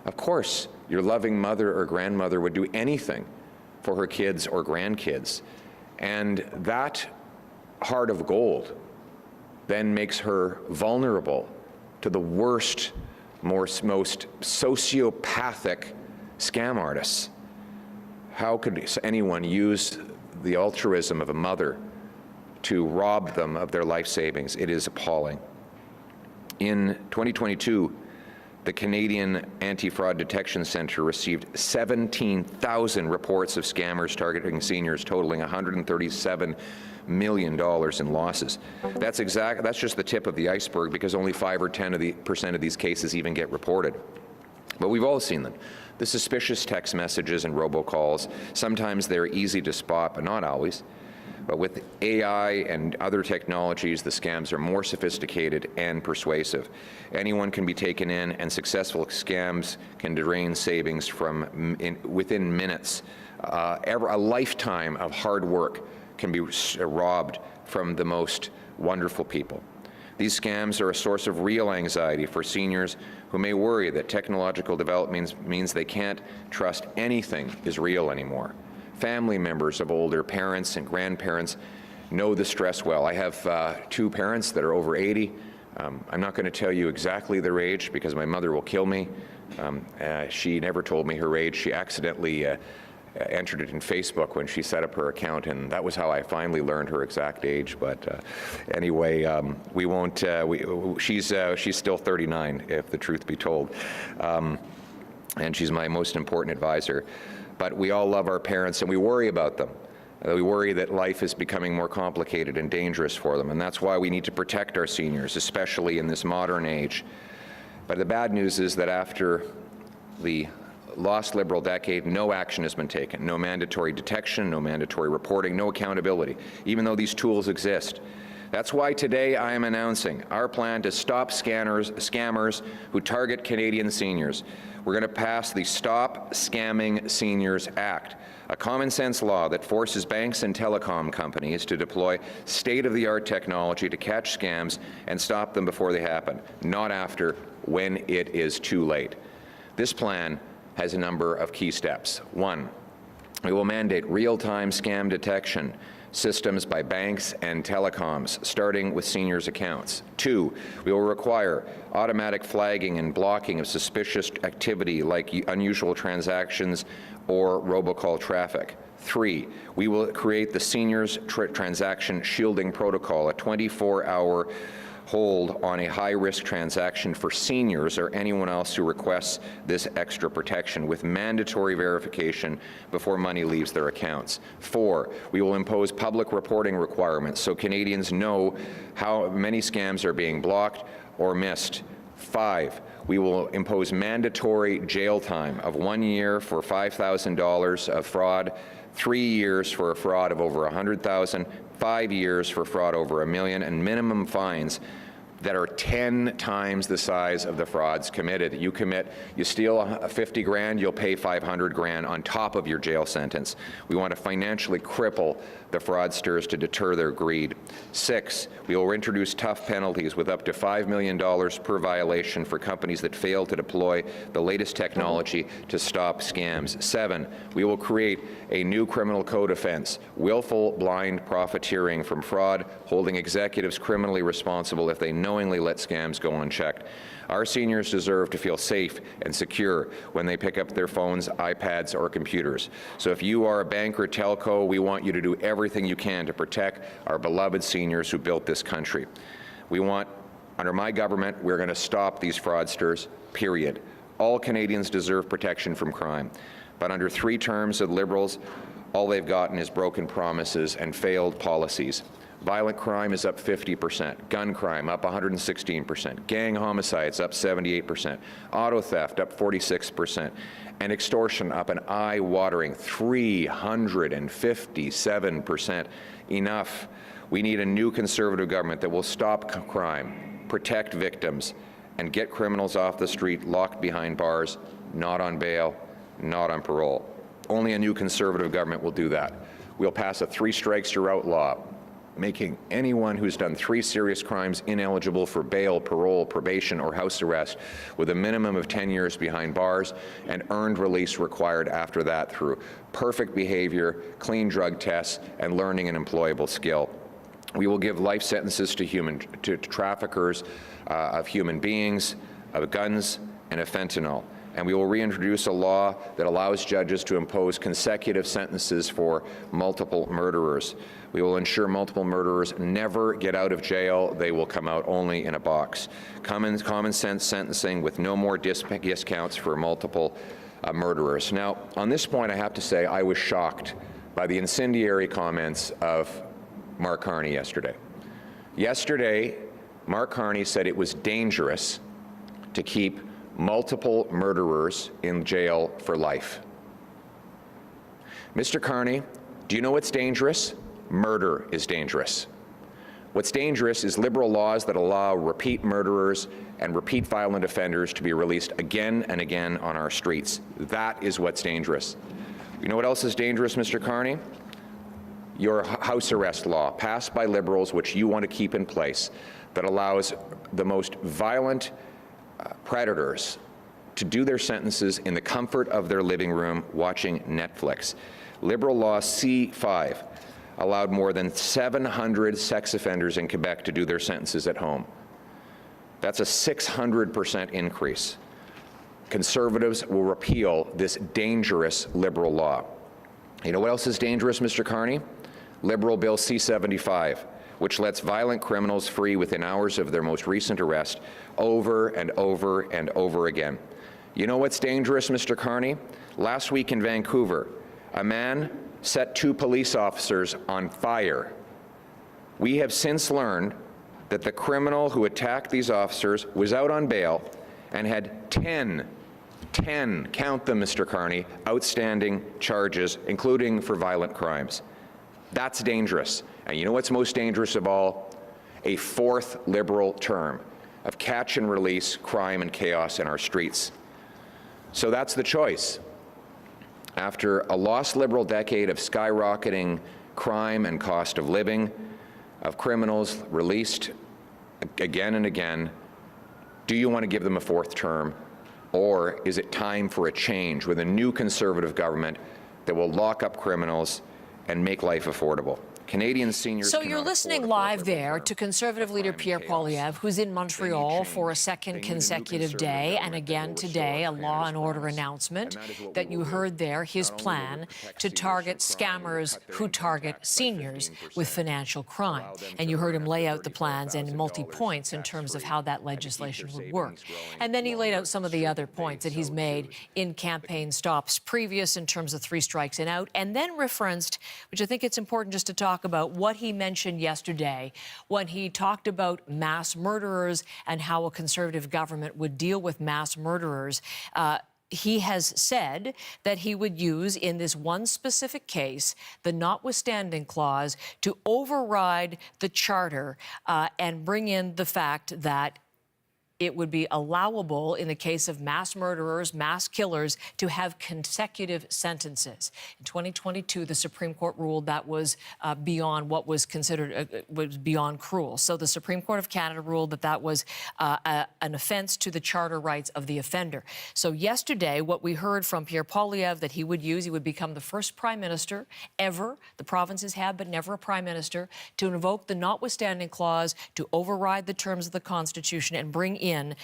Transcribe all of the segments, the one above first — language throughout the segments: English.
Of course, your loving mother or grandmother would do anything for her kids or grandkids. And that heart of gold then makes her vulnerable to the worst, most sociopathic scam artists. How could anyone use the altruism of a mother to rob them of their life savings? It is appalling. In 2022, the Canadian Anti-Fraud Detection Centre received 17,000 reports of scammers targeting seniors, totaling $137 million in losses. That's just the tip of the iceberg, because only 5 or 10% of these cases even get reported. But we've all seen them. The suspicious text messages and robocalls. Sometimes they're easy to spot, but not always. But with AI and other technologies, the scams are more sophisticated and persuasive. Anyone can be taken in, and successful scams can drain savings from within minutes. A lifetime of hard work can be robbed from the most wonderful people. These scams are a source of real anxiety for seniors who may worry that technological development means they can't trust anything is real anymore. Family members of older parents and grandparents know the stress well. I have 2 parents that are over 80. I'm not going to tell you exactly their age because my mother will kill me. She never told me her age. She accidentally entered it in Facebook when she set up her account, and that was how I finally learned her exact age. But anyway, we won't. She's still 39, if the truth be told, and she's my most important advisor. But we all love our parents, and we worry about them. We worry that life is becoming more complicated and dangerous for them, and that's why we need to protect our seniors, especially in this modern age. But the bad news is that after the lost Liberal decade, no action has been taken. No mandatory detection, no mandatory reporting, no accountability, even though these tools exist. That's why today I am announcing our plan to stop scammers who target Canadian seniors. We're going to pass the Stop Scamming Seniors Act, a common-sense law that forces banks and telecom companies to deploy state-of-the-art technology to catch scams and stop them before they happen, not after, when it is too late. This plan has a number of key steps. 1, we will mandate real-time scam detection systems by banks and telecoms, starting with seniors' accounts. 2, we will require automatic flagging and blocking of suspicious activity like unusual transactions or robocall traffic. 3, we will create the Seniors Transaction Shielding Protocol, a 24-hour hold on a high-risk transaction for seniors or anyone else who requests this extra protection, with mandatory verification before money leaves their accounts. 4, we will impose public reporting requirements so Canadians know how many scams are being blocked or missed. 5, we will impose mandatory jail time of 1 year for $5,000 of fraud, 3 years for a fraud of over $100,000, 5 years for fraud over $1 million, and minimum fines that are 10 times the size of the frauds committed. You steal 50 grand, you'll pay 500 grand on top of your jail sentence. We want to financially cripple the fraudsters to deter their greed. 6, we will introduce tough penalties with up to $5 million per violation for companies that fail to deploy the latest technology to stop scams. 7, we will create a new criminal code offense, willful blind profiteering from fraud, holding executives criminally responsible if they knowingly let scams go unchecked. Our seniors deserve to feel safe and secure when they pick up their phones, iPads, or computers. So if you are a bank or telco, we want you to do everything you can to protect our beloved seniors who built this country. Under my government, we're going to stop these fraudsters, period. All Canadians deserve protection from crime. But under 3 terms of Liberals, all they've gotten is broken promises and failed policies. Violent crime is up 50%, gun crime up 116%, gang homicides up 78%, auto theft up 46%, and extortion up an eye-watering 357%. Enough. We need a new Conservative government that will stop crime, protect victims, and get criminals off the street locked behind bars, not on bail, not on parole. Only a new Conservative government will do that. We'll pass a 3 strikes you're out law. making anyone who's done 3 serious crimes ineligible for bail, parole, probation, or house arrest, with a minimum of 10 years behind bars and earned release required after that through perfect behavior, clean drug tests, and learning an employable skill. We will give life sentences to traffickers of human beings, of guns, and of fentanyl. And we will reintroduce a law that allows judges to impose consecutive sentences for multiple murderers. We will ensure multiple murderers never get out of jail. They will come out only in a box. Common sense sentencing with no more discounts for multiple murderers. Now, on this point, I have to say I was shocked by the incendiary comments of Mark Carney yesterday. Yesterday, Mark Carney said it was dangerous to keep multiple murderers in jail for life. Mr. Carney, do you know what's dangerous? Murder is dangerous. What's dangerous is liberal laws that allow repeat murderers and repeat violent offenders to be released again and again on our streets. That is what's dangerous. You know what else is dangerous, Mr. Carney? Your house arrest law, passed by Liberals, which you want to keep in place, that allows the most violent predators to do their sentences in the comfort of their living room watching Netflix. Liberal law C5 allowed more than 700 sex offenders in Quebec to do their sentences at home. That's a 600% increase. Conservatives will repeal this dangerous Liberal law. You know what else is dangerous, Mr. Carney? Liberal Bill C-75, which lets violent criminals free within hours of their most recent arrest over and over and over again. You know what's dangerous, Mr. Carney? Last week in Vancouver, a man set 2 police officers on fire. We have since learned that the criminal who attacked these officers was out on bail and had 10, count them, Mr. Carney, outstanding charges, including for violent crimes. That's dangerous. And you know what's most dangerous of all? A 4th Liberal term of catch and release crime and chaos in our streets. So that's the choice. After a lost Liberal decade of skyrocketing crime and cost of living, of criminals released again and again, do you want to give them a 4th term? Or is it time for a change with a new Conservative government that will lock up criminals and make life affordable? Canadian seniors. So you're listening live there to Conservative leader Pierre Poilievre, who's in Montreal for a second consecutive day, and again today, a law and order announcement that you heard there, his plan to target scammers who target seniors with financial crime. And you heard him lay out the plans in multi-points in terms of how that legislation would work. And then he laid out some of the other points that he's made in campaign stops previous in terms of 3 strikes and out, and then referenced, which I think it's important just to talk about, what he mentioned yesterday when he talked about mass murderers and how a Conservative government would deal with mass murderers. He has said that he would use, in this one specific case, the notwithstanding clause to override the charter and bring in the fact that it would be allowable in the case of mass murderers, mass killers, to have consecutive sentences. In 2022, the Supreme Court ruled that was beyond what was considered was beyond cruel. So the Supreme Court of Canada ruled that that was an offence to the charter rights of the offender. So yesterday, what we heard from Pierre Poilievre that he would use, he would become the first Prime Minister ever, the provinces have, but never a Prime Minister, to invoke the notwithstanding clause to override the terms of the Constitution and bring in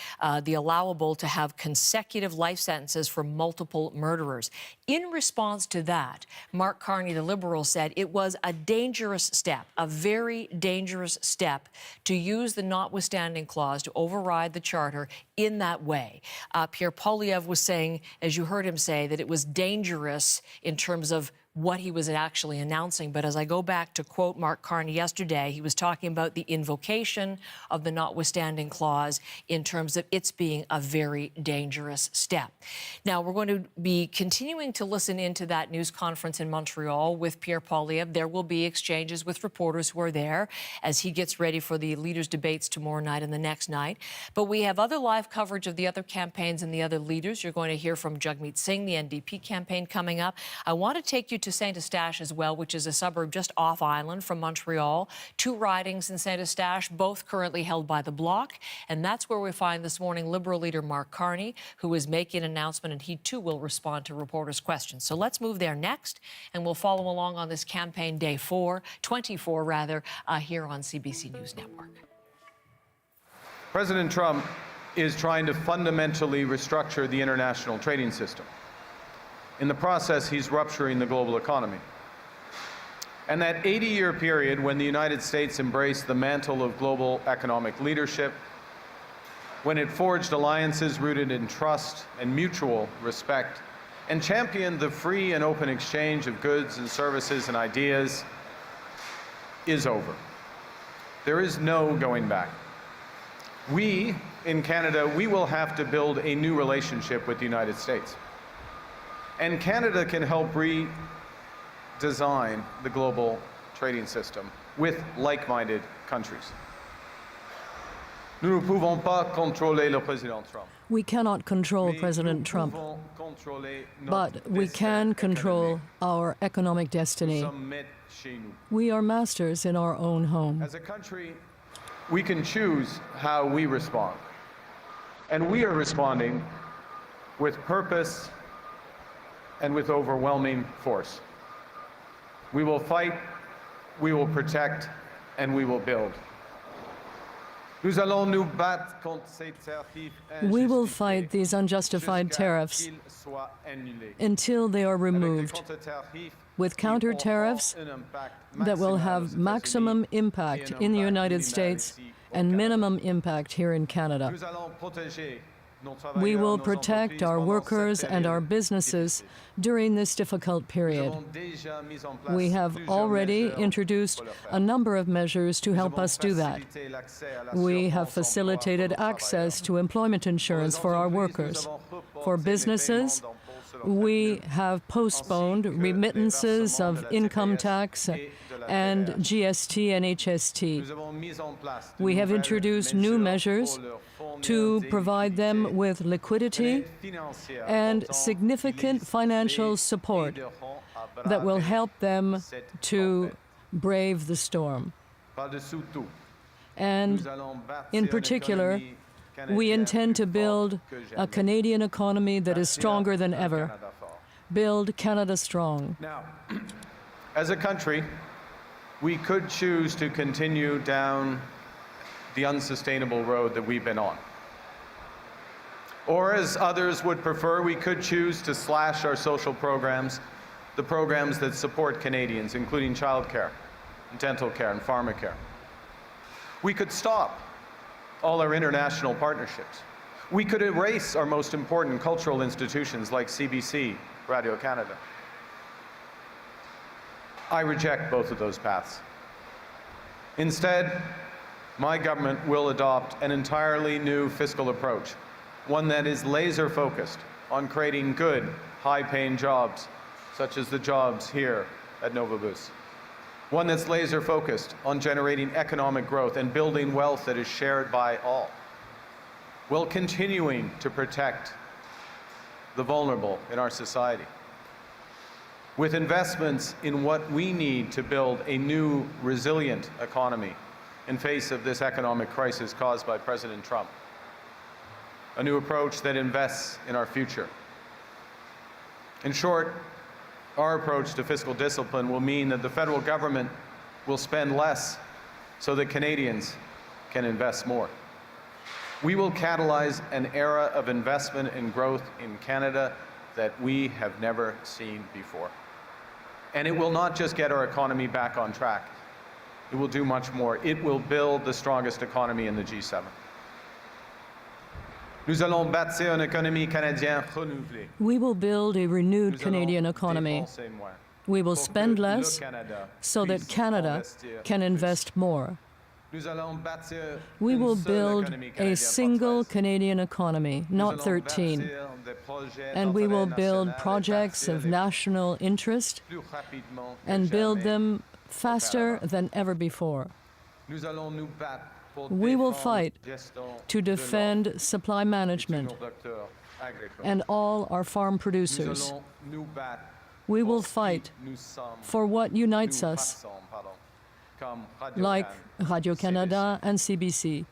the allowable to have consecutive life sentences for multiple murderers. In response to that, Mark Carney, the Liberal, said it was a dangerous step, a very dangerous step, to use the notwithstanding clause to override the charter in that way. Pierre Poilievre was saying, as you heard him say, that it was dangerous in terms of what he was actually announcing. But as I go back to quote Mark Carney yesterday, he was talking about the invocation of the notwithstanding clause in terms of its being a very dangerous step. Now, we're going to be continuing to listen into that news conference in Montreal with Pierre Poilievre. There will be exchanges with reporters who are there as he gets ready for the leaders' debates tomorrow night and the next night. But we have other live coverage of the other campaigns and the other leaders. You're going to hear from Jagmeet Singh, the NDP campaign, coming up. I want to take you to Saint-Eustache as well, which is a suburb just off island from Montreal. 2 ridings in Saint-Eustache, both currently held by the Bloc. And that's where we find this morning Liberal leader Mark Carney, who is making an announcement, and he too will respond to reporters' questions. So let's move there next, and we'll follow along on this campaign day 24 rather, here on CBC News Network. President Trump is trying to fundamentally restructure the international trading system. In the process, he's rupturing the global economy. And that 80-year period when the United States embraced the mantle of global economic leadership, when it forged alliances rooted in trust and mutual respect, and championed the free and open exchange of goods and services and ideas, is over. There is no going back. We, in Canada, we will have to build a new relationship with the United States. And Canada can help redesign the global trading system with like-minded countries. Nous ne pouvons pas contrôler le président Trump. We cannot control President Trump, but we can control our economic destiny. We are masters in our own home. As a country, we can choose how we respond. And we are responding with purpose and with overwhelming force. We will fight, we will protect, and we will build. We will fight these unjustified tariffs until they are removed, with counter tariffs that will have maximum impact in the United States and minimum impact here in Canada. We will protect our workers and our businesses during this difficult period. We have already introduced a number of measures to help us do that. We have facilitated access to employment insurance for our workers. For businesses, we have postponed remittances of income tax and GST and HST. We have introduced new measures to provide them with liquidity and significant financial support that will help them to brave the storm. And in particular, we intend to build a Canadian economy that is stronger than ever. Build Canada strong. Now, as a country, we could choose to continue down the unsustainable road that we've been on. Or, as others would prefer, we could choose to slash our social programs, the programs that support Canadians, including childcare, dental care, and pharmacare. We could stop all our international partnerships. We could erase our most important cultural institutions like CBC Radio Canada. I reject both of those paths. Instead, my government will adopt an entirely new fiscal approach, one that is laser-focused on creating good, high-paying jobs, such as the jobs here at Novabus. One that's laser-focused on generating economic growth and building wealth that is shared by all, while continuing to protect the vulnerable in our society, with investments in what we need to build a new, resilient economy in face of this economic crisis caused by President Trump. A new approach that invests in our future. In short, our approach to fiscal discipline will mean that the federal government will spend less so that Canadians can invest more. We will catalyze an era of investment and growth in Canada that we have never seen before. And it will not just get our economy back on track. It will do much more. It will build the strongest economy in the G7. We will build a renewed Canadian economy. We will spend less so that Canada can invest more. We will build a single Canadian economy, not 13. And we will build projects of national interest and build them faster than ever before. We will fight to defend supply management and all our farm producers. We will fight for what unites us, like Radio-Canada and CBC.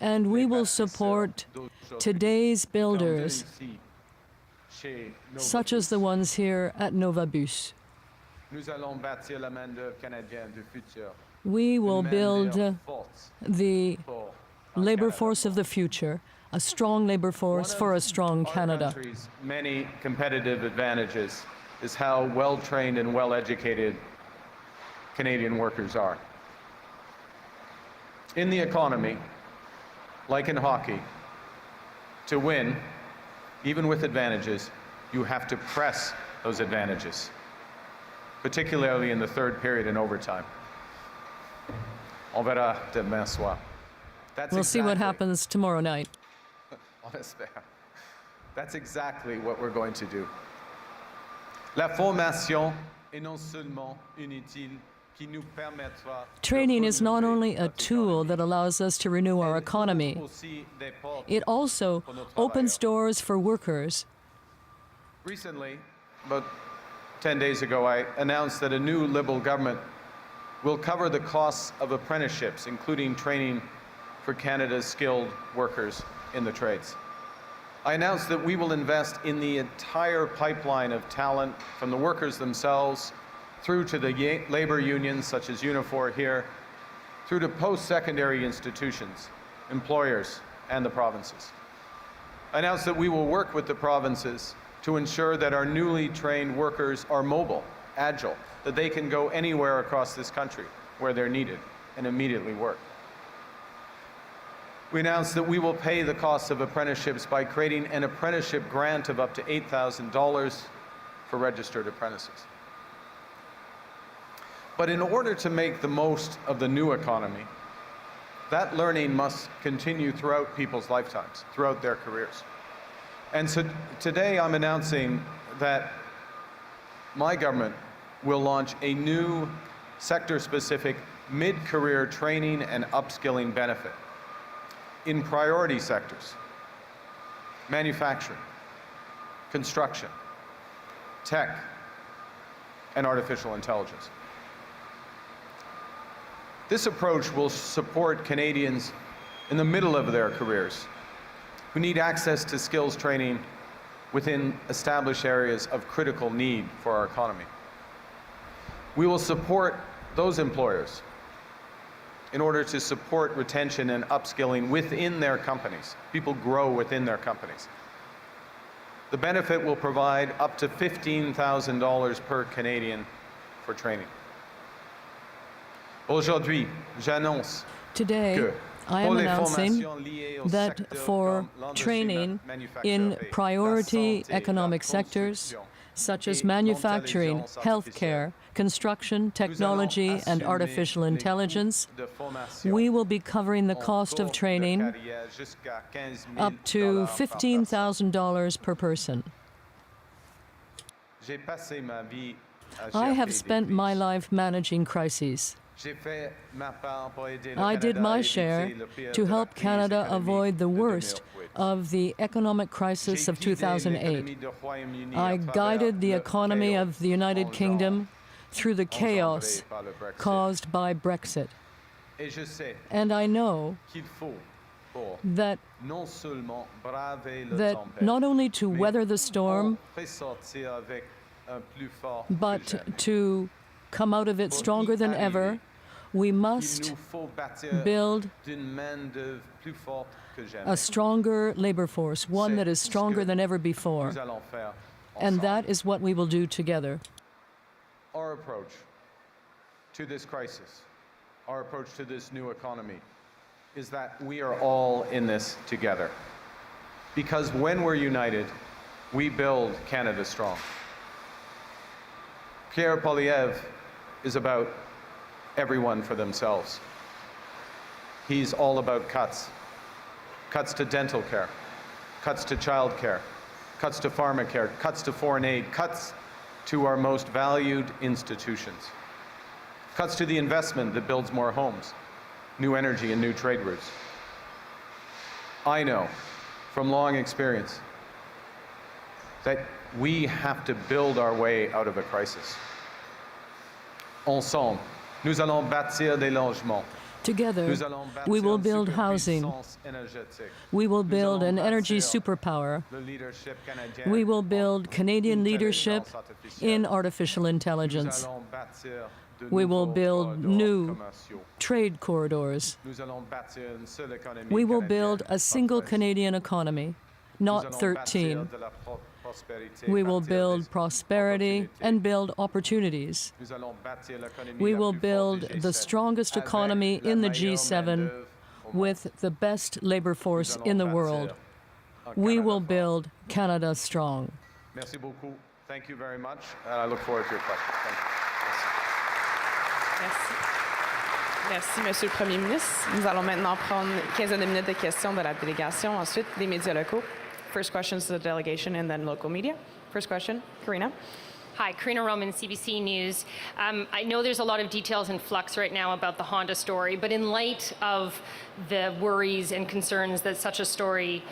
And we will support today's builders, such as the ones here at Novabus. We will build the labor force of the future, a strong labor force for a strong Canada. Our country's many competitive advantages is how well-trained and well-educated Canadian workers are. In the economy, like in hockey, to win, even with advantages, you have to press those advantages, particularly in the third period and overtime. On verra demain soir. We'll see what happens tomorrow night. On espère. That's exactly what we're going to do. La formation est non seulement inutile, qui nous permettra. Training is not only a tool that allows us to renew our economy, it also opens doors for workers. Recently, about 10 days ago, I announced that a new Liberal government will cover the costs of apprenticeships, including training for Canada's skilled workers in the trades. I announced that we will invest in the entire pipeline of talent, from the workers themselves through to the labor unions such as Unifor here, through to post-secondary institutions, employers, and the provinces. I announced that we will work with the provinces to ensure that our newly trained workers are mobile, agile, that they can go anywhere across this country where they're needed and immediately work. We announced that we will pay the costs of apprenticeships by creating an apprenticeship grant of up to $8,000 for registered apprentices. But in order to make the most of the new economy, that learning must continue throughout people's lifetimes, throughout their careers. And so today I'm announcing that my government will launch a new sector-specific mid-career training and upskilling benefit in priority sectors: manufacturing, construction, tech, and artificial intelligence. This approach will support Canadians in the middle of their careers who need access to skills training within established areas of critical need for our economy. We will support those employers in order to support retention and upskilling within their companies. People grow within their companies. The benefit will provide up to $15,000 per Canadian for training. Aujourd'hui, j'annonce Today, I am announcing that for training in priority economic sectors, such as manufacturing, healthcare, construction, technology, and artificial intelligence, we will be covering the cost of training up to $15,000 per person. I have spent my life managing crises. I did my share to help Canada avoid the worst of the economic crisis of 2008. I guided the economy of the United Kingdom through the chaos caused by Brexit. And I know that not only to weather the storm, but to come out of it stronger than ever, we must build a stronger labor force, one that is stronger than ever before. And that is what we will do together. Our approach to this crisis, our approach to this new economy, is that we are all in this together. Because when we're united, we build Canada strong. Pierre Poilievre is about everyone for themselves. He's all about cuts. Cuts to dental care, cuts to child care, cuts to pharmacare, cuts to foreign aid, cuts to our most valued institutions, cuts to the investment that builds more homes, new energy and new trade routes. I know from long experience that we have to build our way out of a crisis. Ensemble, nous allons bâtir des logements. Together, we will build housing. We will build an energy superpower. We will build Canadian leadership in artificial intelligence. We will build new trade corridors. We will build a single Canadian economy, not 13. We will build prosperity and build opportunities. We will build the strongest economy in the G7 with the best labor force in the world. We will build Canada strong. Merci beaucoup. Thank you very much. And I look forward to your questions. Thank you. Merci. Merci, Monsieur le Premier ministre. Nous allons maintenant prendre une quinzaine de minutes de questions de la délégation, ensuite des médias locaux. First questions to the delegation and then local media. First question, Karina. Hi, Karina Roman, CBC News. I know there's a lot of details in flux right now about the Honda story, but in light of the worries and concerns that such a story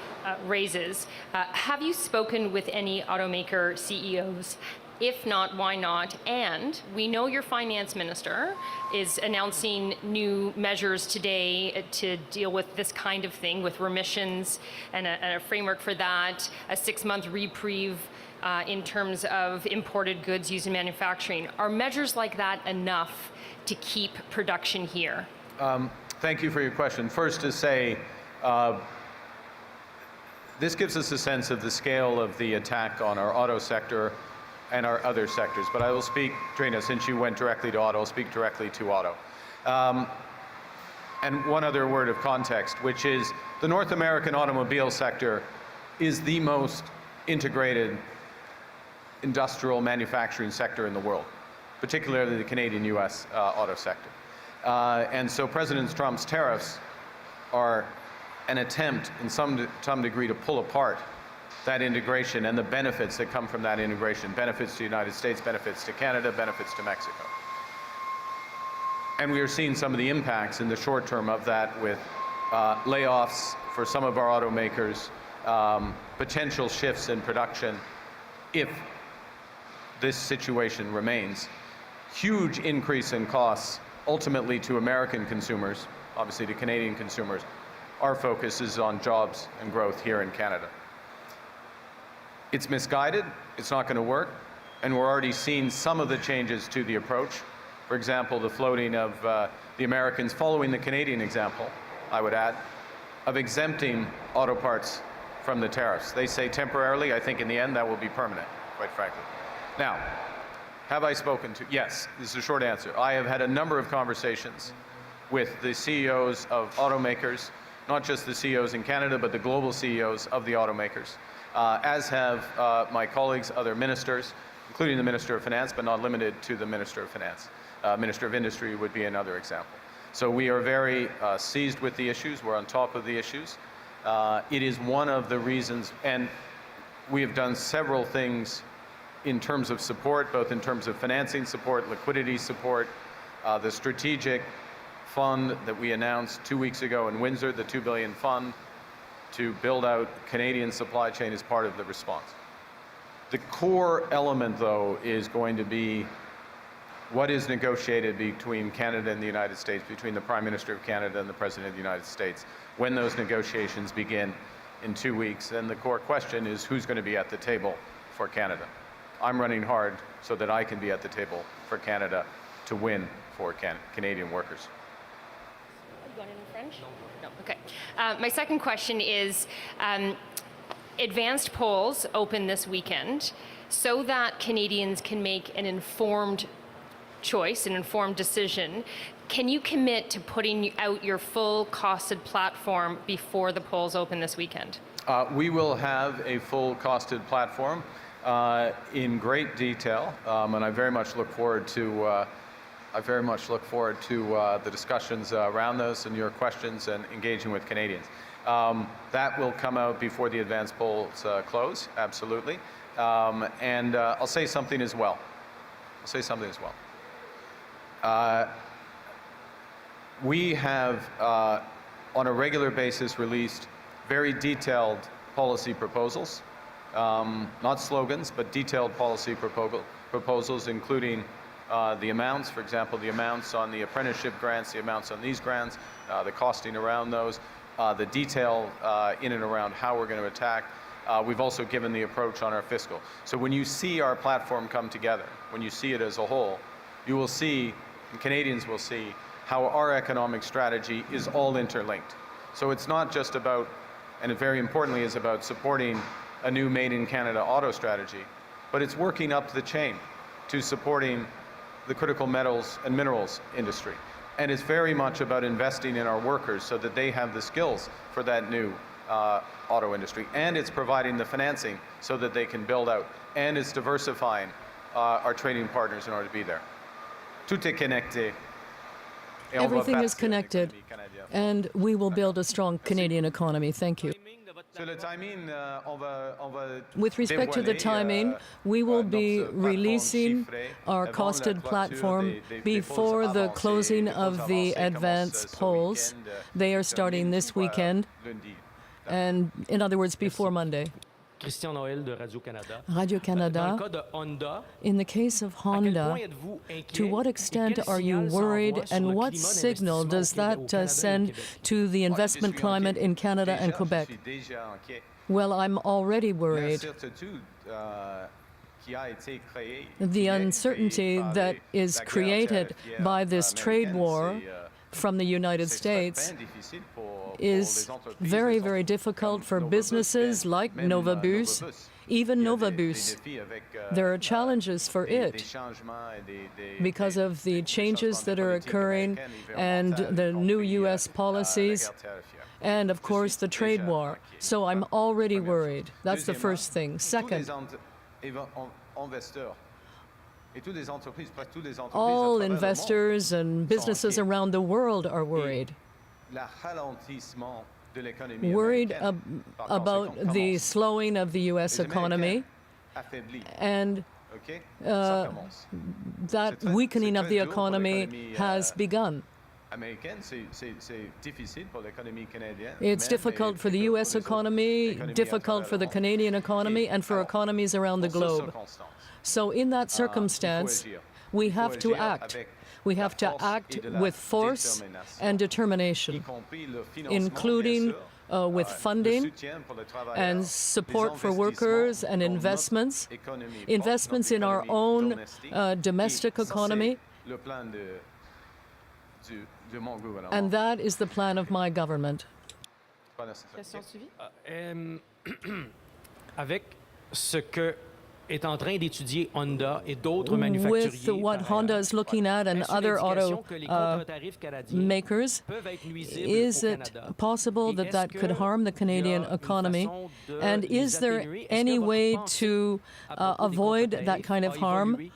raises, have you spoken with any automaker CEOs? If not, why not? And we know your finance minister is announcing new measures today to deal with this kind of thing, with remissions and a framework for that, a 6-month reprieve in terms of imported goods used in manufacturing. Are measures like that enough to keep production here? Thank you for your question. First to say, this gives us a sense of the scale of the attack on our auto sector and our other sectors. But I will speak, Trina, since you went directly to auto, I'll speak directly to auto. And one other word of context, which is the North American automobile sector is the most integrated industrial manufacturing sector in the world, particularly the Canadian-US auto sector. And so President Trump's tariffs are an attempt in some degree to pull apart that integration and the benefits that come from that integration, benefits to the United States, benefits to Canada, benefits to Mexico. And we are seeing some of the impacts in the short term of that with layoffs for some of our automakers, potential shifts in production if this situation remains. Huge increase in costs, ultimately to American consumers, obviously to Canadian consumers. Our focus is on jobs and growth here in Canada. It's misguided, it's not going to work, and we're already seeing some of the changes to the approach. For example, the floating of the Americans, following the Canadian example, I would add, of exempting auto parts from the tariffs. They say temporarily. I think in the end that will be permanent, quite frankly. Now, have I spoken to? Yes, this is a short answer. I have had a number of conversations with the CEOs of automakers, not just the CEOs in Canada, but the global CEOs of the automakers. As have my colleagues, other ministers, including the Minister of Finance, but not limited to the Minister of Finance. Minister of Industry would be another example. So we are very seized with the issues. We're on top of the issues. It is one of the reasons, and we have done several things in terms of support, both in terms of financing support, liquidity support, the strategic fund that we announced 2 weeks ago in Windsor, the $2 billion fund, to build out Canadian supply chain as part of the response. The core element, though, is going to be what is negotiated between Canada and the United States, between the Prime Minister of Canada and the President of the United States, when those negotiations begin in 2 weeks. And the core question is who's going to be at the table for Canada. I'm running hard so that I can be at the table for Canada to win for Canadian workers. Going in French? No. Okay. My second question is, advanced polls open this weekend so that Canadians can make an informed choice, an informed decision. Can you commit to putting out your full costed platform before the polls open this weekend? We will have a full costed platform in great detail, and I very much look forward to the discussions around those and your questions and engaging with Canadians. That will come out before the advance polls close, absolutely. And I'll say something as well. We have, on a regular basis, released very detailed policy proposals not slogans, but detailed policy proposals, including the amounts, for example, the amounts on the apprenticeship grants, the amounts on these grants, the costing around those, the detail in and around how we're going to attack. We've also given the approach on our fiscal. So when you see our platform come together, when you see it as a whole, you will see, and Canadians will see, how our economic strategy is all interlinked. So it's not just about, and it very importantly is about supporting a new Made in Canada auto strategy, but it's working up the chain to supporting the critical metals and minerals industry. And it's very much about investing in our workers so that they have the skills for that new auto industry. And it's providing the financing so that they can build out. And it's diversifying our trading partners in order to be there. Tout est connecté. Everything is connected, and we will build a strong Canadian economy. Thank you. With respect to the timing, we will be releasing our costed platform before the closing of the advance polls. They are starting this weekend, and in other words, before Monday. Christian Noël de Radio-Canada. Radio-Canada, in the case of Honda, to what extent are you worried, and what signal does that send to the investment climate in Canada and Quebec? Well, I'm already worried. The uncertainty that is created by this trade war from the United States is very, very difficult for businesses like Novabus, even Novabus. There are challenges for it because of the changes that are occurring and the new U.S. policies and, of course, the trade war. So I'm already worried. That's the first thing. Second, all investors and businesses around the world are worried. Worried about the slowing of the U.S. economy, and that weakening of the economy has begun. It's difficult for the U.S. economy, difficult for the Canadian economy, and for economies around the globe. So in that circumstance, we have to act. We have to act with force and determination, including with funding and support for workers and investments in our own domestic economy. And that is the plan of my government. Question suivie? Avec ce que est en train d'étudier Honda et d'autres With manufacturiers what Honda is looking at and other auto makers, is it possible that that could harm the Canadian economy? And is there any way to avoid that kind of harm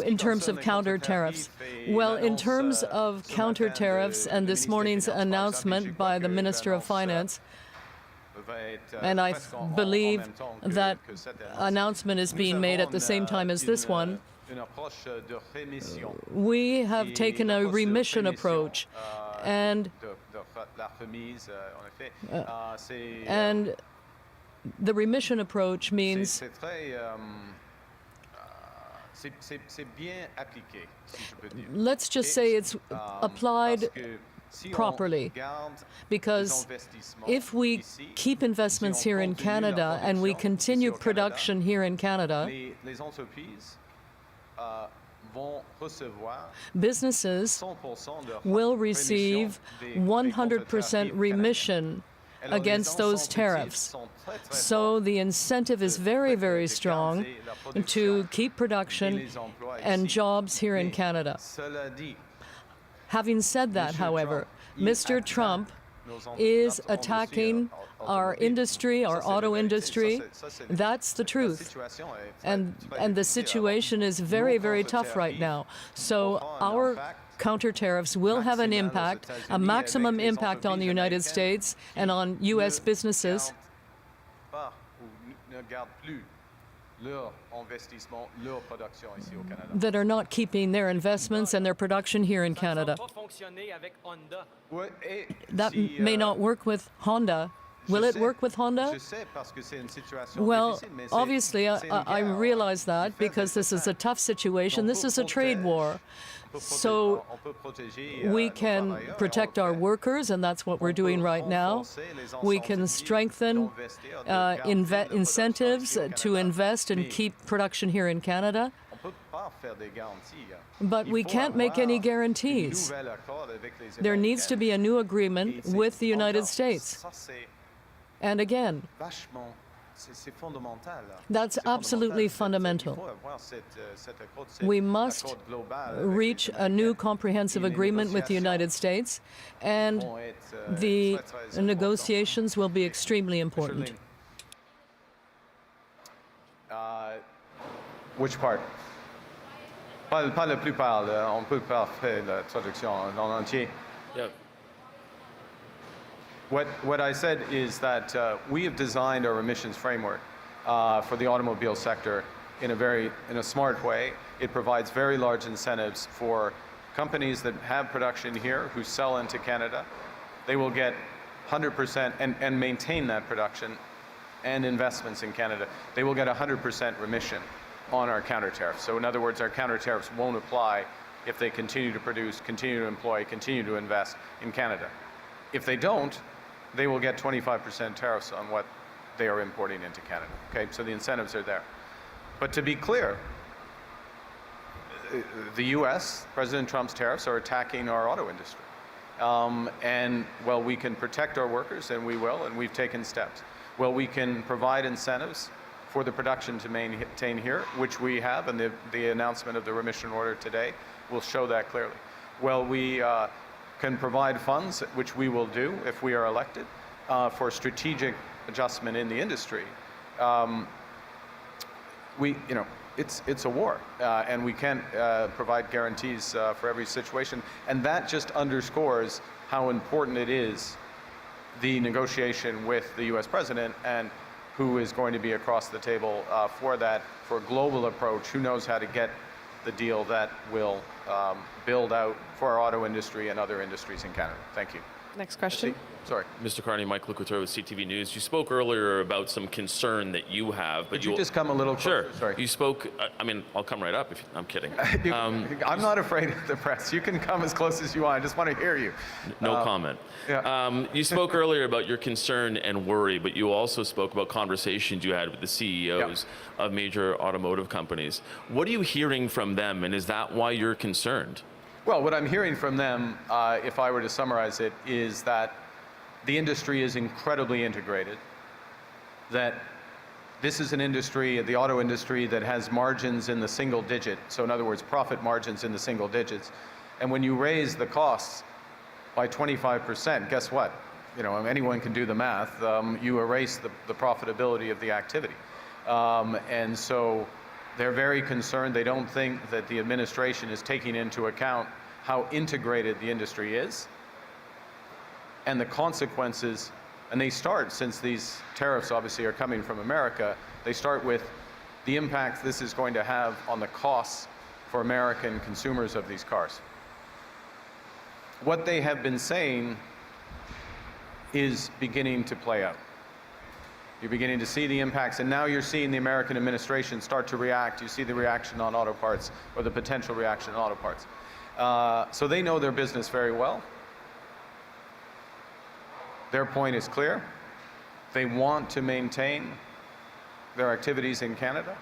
in terms of counter tariffs? Well, in terms of counter tariffs and this morning's announcement by the Minister of Finance, and I believe that announcement is being made at the same time as this one, we have taken a remission approach, and the remission approach means let's just say it's applied properly, because if we keep investments here in Canada and we continue production here in Canada, businesses will receive 100% remission against those tariffs. So the incentive is very, very strong to keep production and jobs here in Canada. Having said that, however, Mr. Trump is attacking our industry, our auto industry. That's the truth. And the situation is very, very tough right now. So our counter tariffs will have an impact, a maximum impact on the United States and on U.S. businesses that are not keeping their investments and their production here in Canada. That may not work with Honda. Will it work with Honda? Well, obviously, I realize that because this is a tough situation. This is a trade war. So we can protect our workers, and that's what we're doing right now. We can strengthen incentives to invest and keep production here in Canada. But we can't make any guarantees. There needs to be a new agreement with the United States. And again, that's absolutely fundamental. We must reach a new comprehensive agreement with the United States, and the negotiations will be extremely important. Which part? Pas la plupart, on peut pas faire la traduction en entier. Yeah. What I said is that we have designed our emissions framework for the automobile sector in a smart way. It provides very large incentives for companies that have production here who sell into Canada. They will get 100% and maintain that production and investments in Canada. They will get 100% remission on our counter tariffs. So in other words, our counter tariffs won't apply if they continue to produce, continue to employ, continue to invest in Canada. If they don't, they will get 25% tariffs on what they are importing into Canada. Okay, so the incentives are there. But to be clear, the US, President Trump's tariffs are attacking our auto industry. And well, we can protect our workers, and we will, and we've taken steps. Well, we can provide incentives for the production to maintain here, which we have, and the announcement of the remission order today will show that clearly. Well, we can provide funds, which we will do if we are elected, for strategic adjustment in the industry. It's a war, and we can't provide guarantees for every situation, and that just underscores how important it is, the negotiation with the U.S. president and who is going to be across the table for a global approach, who knows how to get the deal that will build out for our auto industry and other industries in Canada. Thank you. Next question. Sorry. Mr. Carney, Mike Lecouture with CTV News. You spoke earlier about some concern that you have. But Could you just come a little closer? Sure. Sorry. You spoke, I'll come right up. I'm kidding. I'm not afraid of the press. You can come as close as you want. I just want to hear you. No comment. Yeah. You spoke earlier about your concern and worry, but you also spoke about conversations you had with the CEOs of major automotive companies. What are you hearing from them, and is that why you're concerned? Well, what I'm hearing from them, if I were to summarize it, is that the industry is incredibly integrated, that this is an industry, the auto industry, that has margins in the single digit. So in other words, profit margins in the single digits. And when you raise the costs by 25%, guess what? Anyone can do the math. You erase the profitability of the activity. And so they're very concerned. They don't think that the administration is taking into account how integrated the industry is and the consequences. And they start, since these tariffs obviously are coming from America, they start with the impact this is going to have on the costs for American consumers of these cars. What they have been saying is beginning to play out. You're beginning to see the impacts, and now you're seeing the American administration start to react. You see the reaction on auto parts, or the potential reaction on auto parts. So they know their business very well. Their point is clear. They want to maintain their activities in Canada,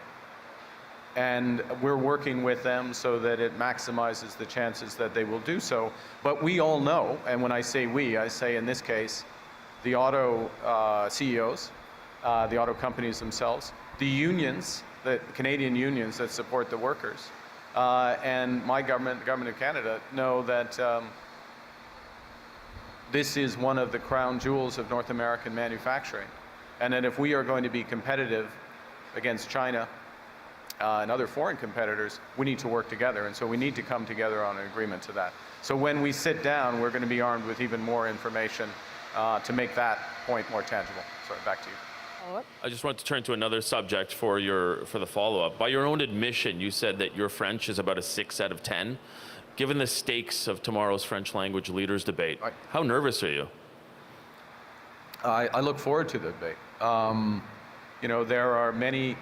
and we're working with them so that it maximizes the chances that they will do so. But we all know, and when I say we, I say in this case, the auto CEOs, the auto companies themselves, the unions, the Canadian unions that support the workers, and my government, the government of Canada, know that this is one of the crown jewels of North American manufacturing, and that if we are going to be competitive against China and other foreign competitors, we need to work together, and so we need to come together on an agreement to that. So when we sit down, we're going to be armed with even more information to make that point more tangible. Sorry, back to you. I just want to turn to another subject for the follow-up. By your own admission, you said that your French is about a 6 out of 10. Given the stakes of tomorrow's French language leaders debate, how nervous are you? I look forward to the debate. You know, there are many,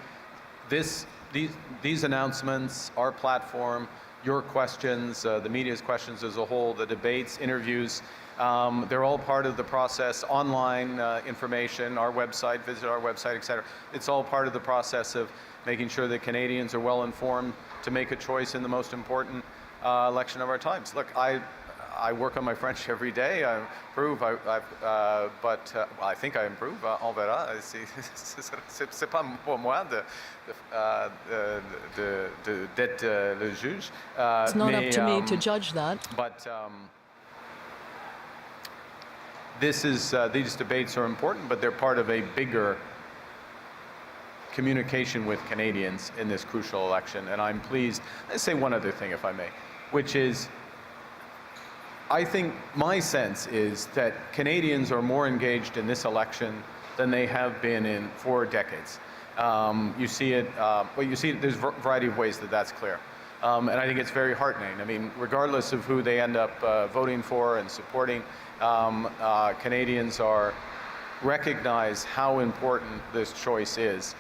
these announcements, our platform, your questions, the media's questions as a whole, the debates, interviews, they're all part of the process. Online information, our website, visit our website, etc. It's all part of the process of making sure that Canadians are well informed to make a choice in the most important election of our times. Look, I work on my French every day. I improve, but I think I improve. On verra. C'est pas pour moi d'être le juge. It's not up to me to judge that. But these debates are important, but they're part of a bigger communication with Canadians in this crucial election. And I'm pleased. Let's say one other thing, if I may, which is, I think my sense is that Canadians are more engaged in this election than they have been in 4 decades. You see it, there's a variety of ways that that's clear. And I think it's very heartening. I mean, regardless of who they end up voting for and supporting, Canadians recognize how important this choice is,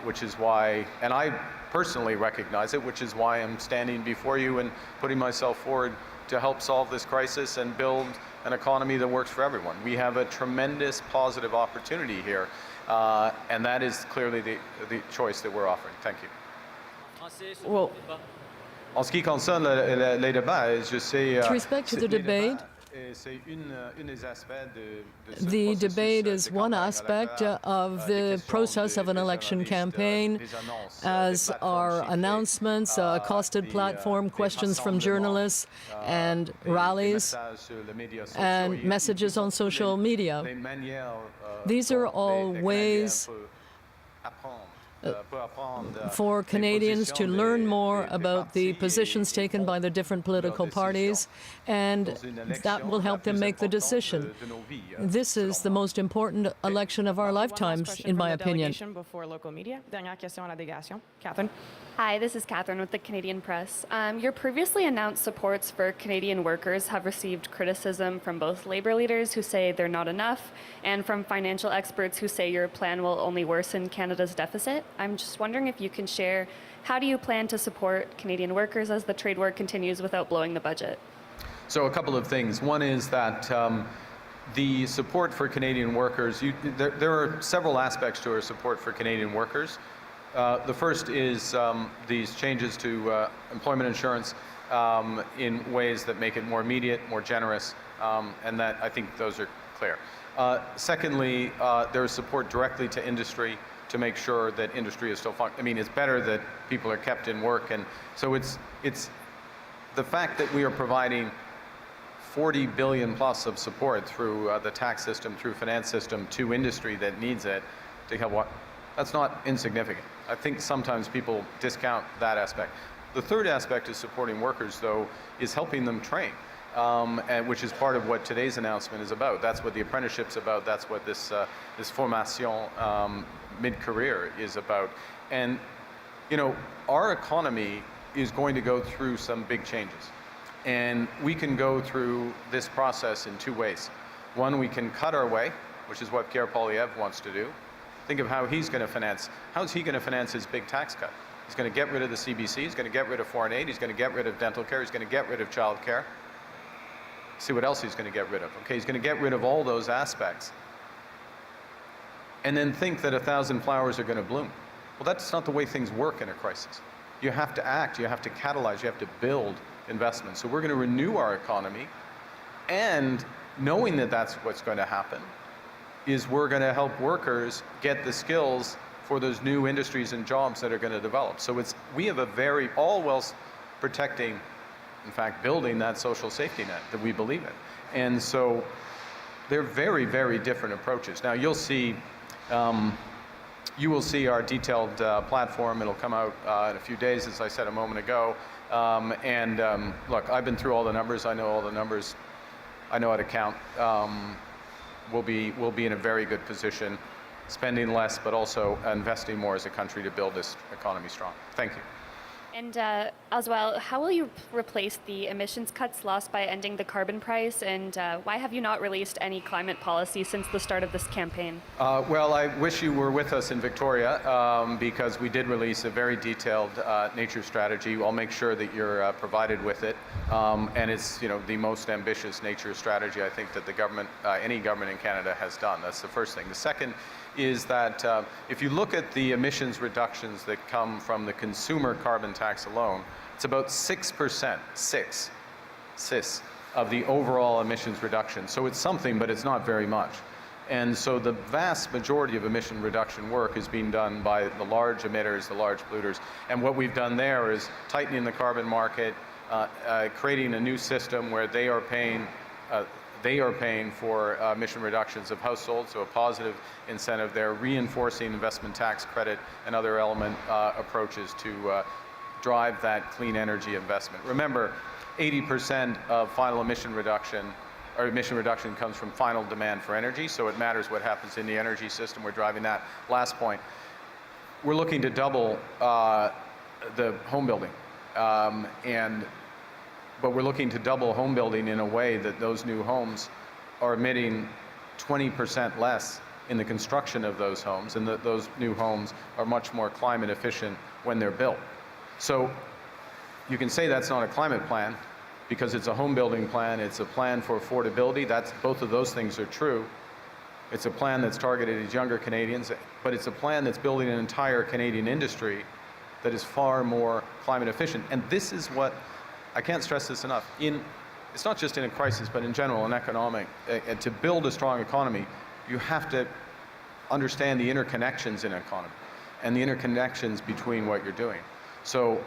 which is why, and I personally recognize it, which is why I'm standing before you and putting myself forward to help solve this crisis and build an economy that works for everyone. We have a tremendous positive opportunity here, and that is clearly the choice that we're offering. Thank you. Well, En ce qui concerne les débats, je sais. With respect to the debate, the debate is one aspect of the process of an election campaign, as are announcements, a costed platform, questions from journalists, and rallies, and messages on social media. These are all ways for Canadians to learn more about the positions taken by the different political parties, and that will help them make the decision. This is the most important election of our lifetimes, in my opinion. Before local media. Dernière question à la délégation. Catherine. Hi, this is Catherine with the Canadian Press. Your previously announced supports for Canadian workers have received criticism from both Labour leaders who say they're not enough, and from financial experts who say your plan will only worsen Canada's deficit. I'm just wondering if you can share, how do you plan to support Canadian workers as the trade war continues without blowing the budget? So a couple of things. One is that the support for Canadian workers, there are several aspects to our support for Canadian workers. The first is these changes to employment insurance in ways that make it more immediate, more generous, and that I think those are clear. Secondly, there is support directly to industry to make sure that industry is still functioning. I mean, it's better that people are kept in work, and so it's the fact that we are providing $40 billion plus of support through the tax system, through finance system to industry that needs it to help. That's not insignificant. I think sometimes people discount that aspect. The third aspect is supporting workers, though, is helping them train, and which is part of what today's announcement is about. That's what the apprenticeship's about. That's what this formation mid-career is about. And, you know, our economy is going to go through some big changes. And we can go through this process in 2 ways. One, we can cut our way, which is what Pierre Poilievre wants to do. Think of how he's going to finance. How's he going to finance his big tax cut? He's going to get rid of the CBC. He's going to get rid of foreign aid. He's going to get rid of dental care. He's going to get rid of child care. See what else he's going to get rid of. Okay, he's going to get rid of all those aspects. And then think that 1,000 flowers are going to bloom. Well, that's not the way things work in a crisis. You have to act. You have to catalyze. You have to build investment. So we're going to renew our economy, and knowing that that's what's going to happen, is we're going to help workers get the skills for those new industries and jobs that are going to develop. So we have a very, all whilst protecting, in fact, building that social safety net that we believe in. And so they're very, very different approaches. Now you'll see, you will see our detailed platform. It'll come out in a few days, as I said a moment ago. Look, I've been through all the numbers. I know all the numbers. I know how to count. We'll be in a very good position, spending less, but also investing more as a country to build this economy strong. Thank you. And as well, how will you replace the emissions cuts lost by ending the carbon price? And why have you not released any climate policy since the start of this campaign? Well, I wish you were with us in Victoria because we did release a very detailed nature strategy. I'll make sure that you're provided with it. And it's the most ambitious nature strategy I think that the government, any government in Canada has done. That's the first thing. The second is that if you look at the emissions reductions that come from the consumer carbon tax alone, it's about 6%, of the overall emissions reduction. So it's something, but it's not very much. And so the vast majority of emission reduction work is being done by the large emitters, the large polluters. And what we've done there is tightening the carbon market, creating a new system where they are paying for emission reductions of households, so a positive incentive there, reinforcing investment tax credit and other element approaches to drive that clean energy investment. Remember, 80% of final emission reduction comes from final demand for energy, so it matters what happens in the energy system. We're driving that. Last point, we're looking to double the home building, but we're looking to double home building in a way that those new homes are emitting 20% less in the construction of those homes, and that those new homes are much more climate efficient when they're built. So you can say that's not a climate plan because it's a home building plan, it's a plan for affordability. Both of those things are true. It's a plan that's targeted at younger Canadians, but it's a plan that's building an entire Canadian industry that is far more climate efficient. And this is what, I can't stress this enough, it's not just in a crisis, but in general, in economic, to build a strong economy, you have to understand the interconnections in an economy and the interconnections between what you're doing. So,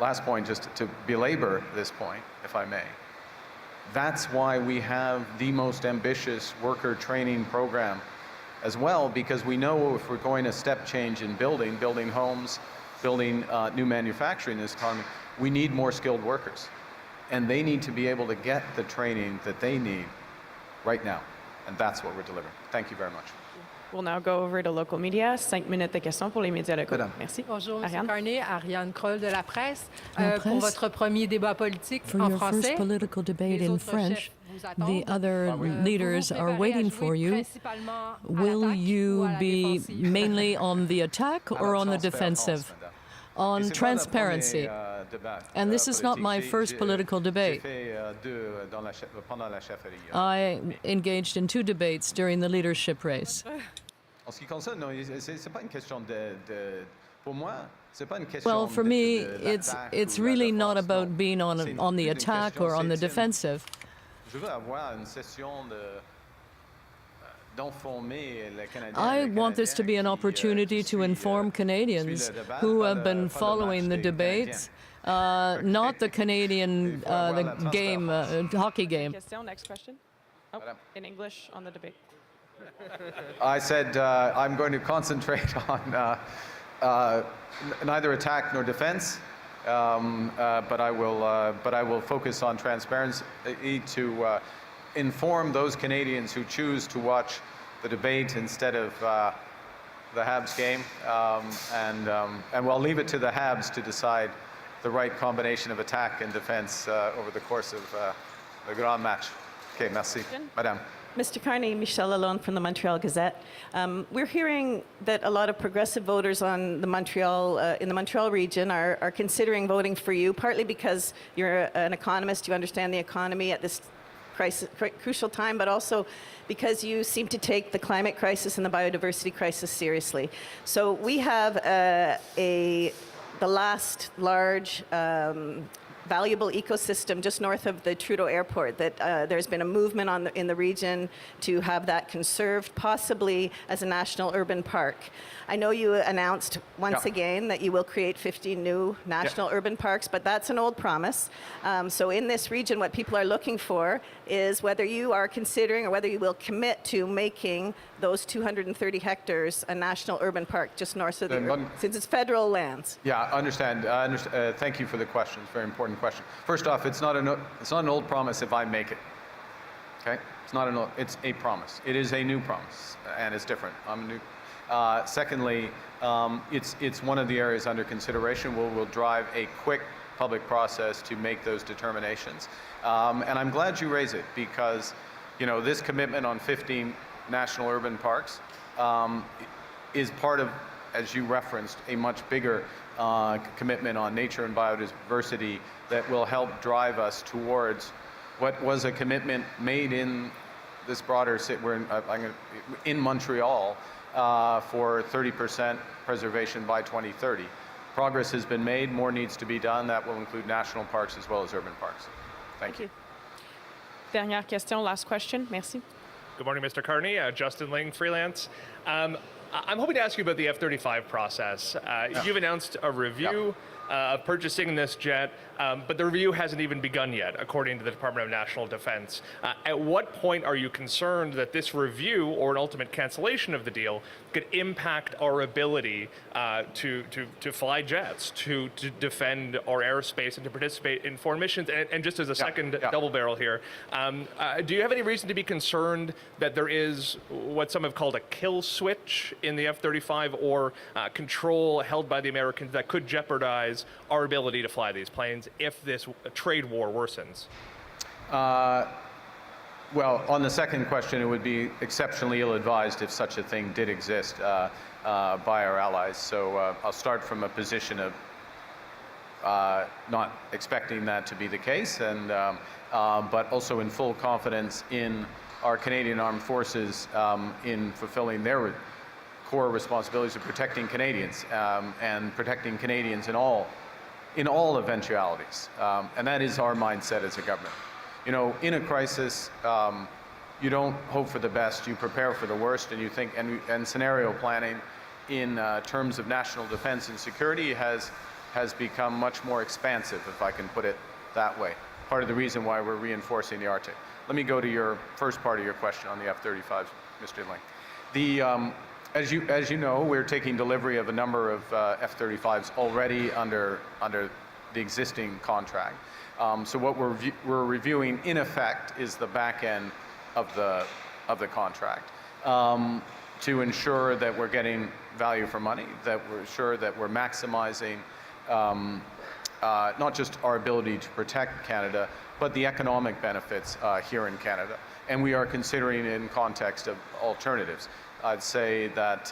last point, just to belabor this point, if I may, that's why we have the most ambitious worker training program as well, because we know if we're going a step change in building homes, building new manufacturing in this economy, we need more skilled workers. And they need to be able to get the training that they need right now. And that's what we're delivering. Thank you very much. We'll now go over to local media. 5 minutes de questions pour les médias locaux. Merci. Bonjour, M. Ariane. Carney. Ariane Kroll de La Presse. La Pour Presse. votre premier débat politique For en your français, first political debate les in autres French, chefs vous attendent. the other leaders Vous vous are préparez waiting à for jouer you. principalement à Will l'attaque ou you à la be défensive? mainly on the attack or on the defensive? On transparency. And this is not my first political debate. I engaged in 2 debates during the leadership race. Well, for me, it's really not about being on the attack or on the defensive. I want this to be an opportunity to inform Canadians who have been following the debates, not the Canadian the game, hockey game. Next question. Oh, in English on the debate. I said I'm going to concentrate on neither attack nor defense, but I will focus on transparency to inform those Canadians who choose to watch the debate instead of the Habs game, and we'll leave it to the Habs to decide the right combination of attack and defense over the course of the grand match. Okay, merci, Madame. Mr. Carney, Michelle Lalonde from the Montreal Gazette. We're hearing that a lot of progressive voters on the Montreal, in the Montreal region are considering voting for you, partly because you're an economist, you understand the economy at this crucial time, but also because you seem to take the climate crisis and the biodiversity crisis seriously. So we have the last large valuable ecosystem just north of the Trudeau Airport that there's been a movement in the region to have that conserved, possibly as a national urban park. I know you announced once again that you will create 50 new national urban parks, but that's an old promise. So in this region, what people are looking for is whether you are considering or whether you will commit to making those 230 hectares a national urban park just north of since it's federal lands. Yeah, I understand. Thank you for the question. It's a very important question. First off, it's not an old promise if I make it. Okay? It's not it's a promise. It is a new promise, and it's different. Secondly, it's one of the areas under consideration. We'll drive a quick public process to make those determinations. And I'm glad you raise it because, this commitment on 15 national urban parks is part of, as you referenced, a much bigger commitment on nature and biodiversity that will help drive us towards what was a commitment made in this broader city. We're in Montreal for 30% preservation by 2030. Progress has been made. More needs to be done. That will include national parks as well as urban parks. Thank you. Dernière question, last question. Merci. Good morning, Mr. Carney. Justin Ling, freelance. I'm hoping to ask you about the F-35 process. You've announced a review of purchasing this jet, but the review hasn't even begun yet, according to the Department of National Defense. At what point are you concerned that this review or an ultimate cancellation of the deal could impact our ability to fly jets, to defend our airspace and to participate in foreign missions? And just as a second double barrel here, do you have any reason to be concerned that there is what some have called a kill switch in the F-35 or control held by the Americans that could jeopardize our ability to fly these planes if this trade war worsens? Well, on the second question, it would be exceptionally ill-advised if such a thing did exist by our allies. So I'll start from a position of not expecting that to be the case, and but also in full confidence in our Canadian Armed Forces in fulfilling their core responsibilities of protecting Canadians and protecting Canadians in all eventualities. And that is our mindset as a government. In a crisis, you don't hope for the best, you prepare for the worst, and you think, and scenario planning in terms of national defense and security has become much more expansive, if I can put it that way. Part of the reason why we're reinforcing the Arctic. Let me go to your first part of your question on the F-35, Mr. Ling. As you know, we're taking delivery of a number of F-35s already under the existing contract. So what we're reviewing, in effect, is the back end of the contract to ensure that we're getting value for money, that we're sure that we're maximizing not just our ability to protect Canada, but the economic benefits here in Canada. And we are considering it in context of alternatives. I'd say that,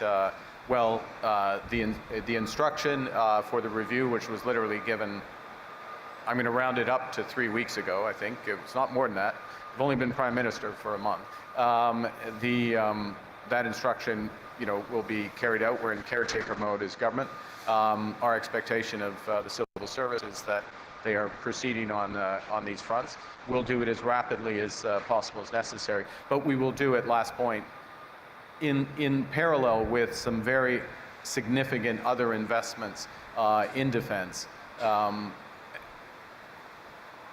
the instruction for the review, which was literally given, I'm going to round it up to 3 weeks ago, I think. It's not more than that. I've only been Prime Minister for a month. That instruction, will be carried out. We're in caretaker mode as government. Our expectation of the civil service is that they are proceeding on these fronts. We'll do it as rapidly as possible as necessary, but we will do it, last point, in parallel with some very significant other investments in defense.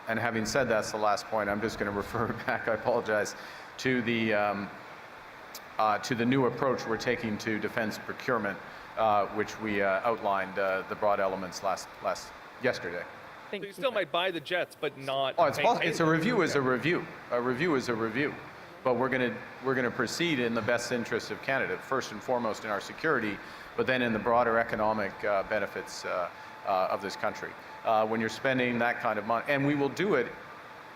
And having said that's the last point, I'm just going to refer back, I apologize, to the new approach we're taking to defense procurement, which we outlined the broad elements yesterday. So you still might buy the jets, but not. Oh, it's a review is a review. A review is a review. But we're going to proceed in the best interest of Canada, first and foremost in our security, but then in the broader economic benefits of this country. When you're spending that kind of money, and we will do it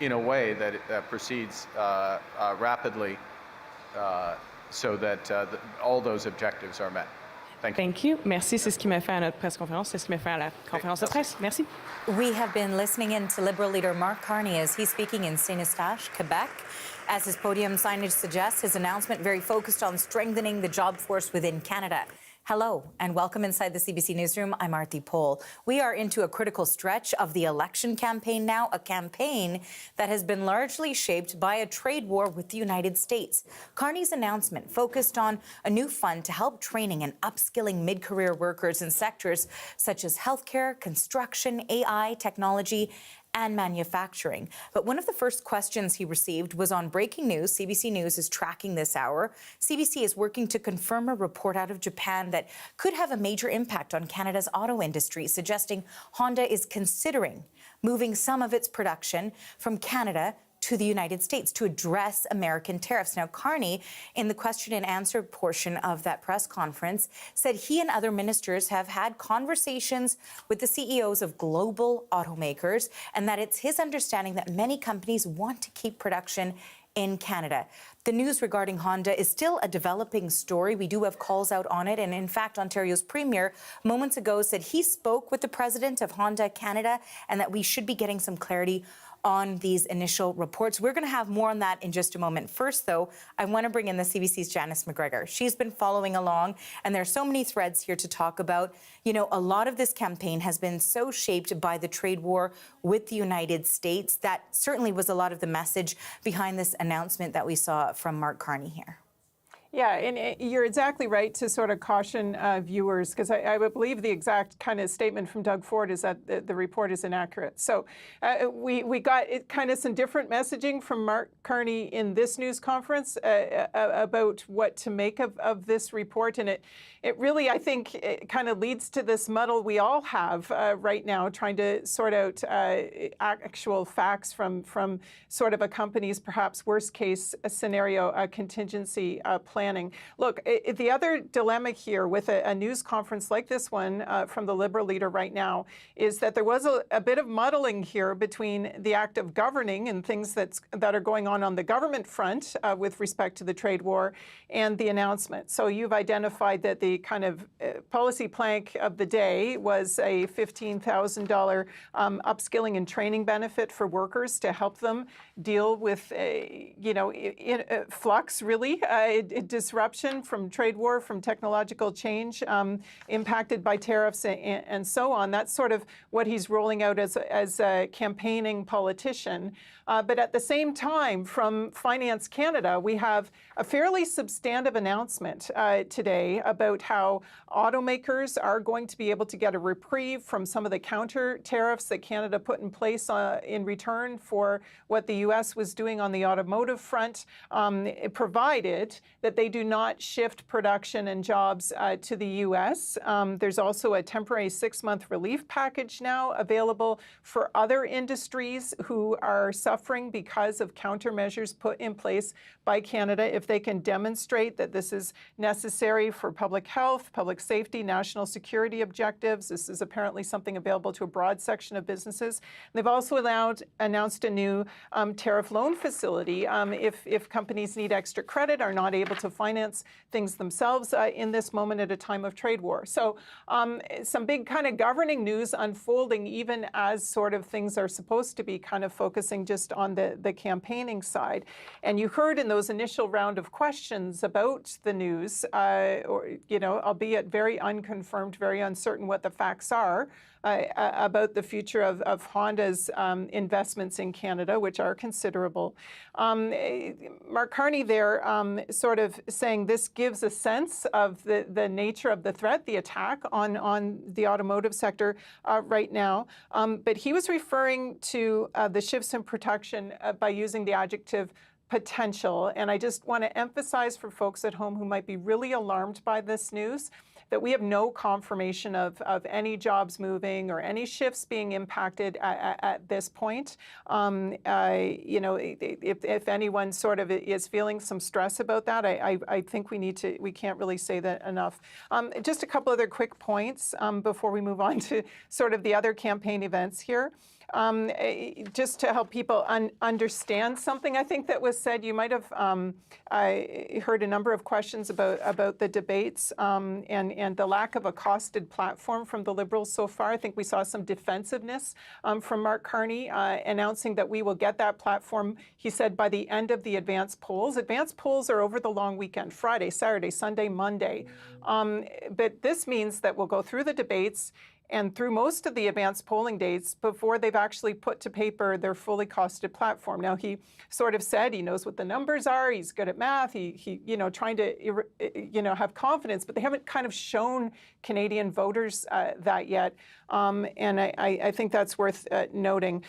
in a way that proceeds rapidly so that all those objectives are met. Thank you. Thank you. Merci. C'est ce qui m'a fait à notre presse-conférence. C'est ce qui m'a fait à la conférence de presse. Merci. We have been listening in to Liberal leader Mark Carney as he's speaking in Saint-Eustache, Quebec. As his podium signage suggests, his announcement very focused on strengthening the job force within Canada. Hello and welcome inside the CBC Newsroom. I'm Arti Pol. We are into a critical stretch of the election campaign now, a campaign that has been largely shaped by a trade war with the United States. Carney's announcement focused on a new fund to help training and upskilling mid-career workers in sectors such as healthcare, construction, AI, technology, and manufacturing. But one of the first questions he received was on breaking news. CBC News is tracking this hour. CBC is working to confirm a report out of Japan that could have a major impact on Canada's auto industry, suggesting Honda is considering moving some of its production from Canada to the United States to address American tariffs. Now, Carney, in the question and answer portion of that press conference, said he and other ministers have had conversations with the CEOs of global automakers and that it's his understanding that many companies want to keep production in Canada. The news regarding Honda is still a developing story. We do have calls out on it. And in fact, Ontario's Premier moments ago said he spoke with the president of Honda Canada and that we should be getting some clarity on these initial reports. We're going to have more on that in just a moment. First, though, I want to bring in the CBC's Janice McGregor. She's been following along, and there are so many threads here to talk about. You know, a lot of this campaign has been so shaped by the trade war with the United States. That certainly was a lot of the message behind this announcement that we saw from Mark Carney here. Yeah, and you're exactly right to sort of caution viewers, because I would believe the exact kind of statement from Doug Ford is that the report is inaccurate. So we got kind of some different messaging from Mark Carney in this news conference about what to make of this report. And it really, I think, it kind of leads to this muddle we all have right now, trying to sort out actual facts from sort of a company's perhaps worst case scenario contingency planning. Look, the other dilemma here with a news conference like this one from the Liberal leader right now is that there was a bit of muddling here between the act of governing and things that are going on the government front with respect to the trade war and the announcement. So you've identified that the kind of policy plank of the day was a $15,000 upskilling and training benefit for workers to help them deal with, flux, really, disruption from trade war, from technological change impacted by tariffs and so on. That's sort of what he's rolling out as a campaigning politician. But at the same time, from Finance Canada, we have a fairly substantive announcement today about how automakers are going to be able to get a reprieve from some of the counter tariffs that Canada put in place in return for what the U.S. was doing on the automotive front, provided that they do not shift production and jobs to the U.S. There's also a temporary 6-month relief package now available for other industries who are suffering because of countermeasures put in place by Canada if they can demonstrate that this is necessary for public health, public safety, national security objectives. This is apparently something available to a broad section of businesses. They've also announced a new tariff loan facility if companies need extra credit, are not able to finance things themselves in this moment at a time of trade war. So some big kind of governing news unfolding even as sort of things are supposed to be kind of focusing just on the campaigning side. And you heard in those initial round of questions about the news, albeit very unconfirmed, very uncertain what the facts are, about the future of Honda's investments in Canada, which are considerable. Mark Carney there sort of saying this gives a sense of the nature of the threat, the attack on the automotive sector right now. But he was referring to the shifts in production by using the adjective potential. And I just want to emphasize for folks at home who might be really alarmed by this news that we have no confirmation of any jobs moving or any shifts being impacted at this point. If anyone sort of is feeling some stress about that, I think we can't really say that enough. Just a couple other quick points before we move on to sort of the other campaign events here. Just to help people understand something I think that was said, you might have heard a number of questions about the debates and the lack of a costed platform from the Liberals so far. I think we saw some defensiveness from Mark Carney announcing that we will get that platform, he said, by the end of the advance polls. Advance polls are over the long weekend, Friday, Saturday, Sunday, Monday. But this means that we'll go through the debates and through most of the advanced polling dates before they've actually put to paper their fully costed platform. Now, he sort of said he knows what the numbers are, he's good at math, he trying to, have confidence, but they haven't kind of shown Canadian voters that yet. And I think that's worth noting.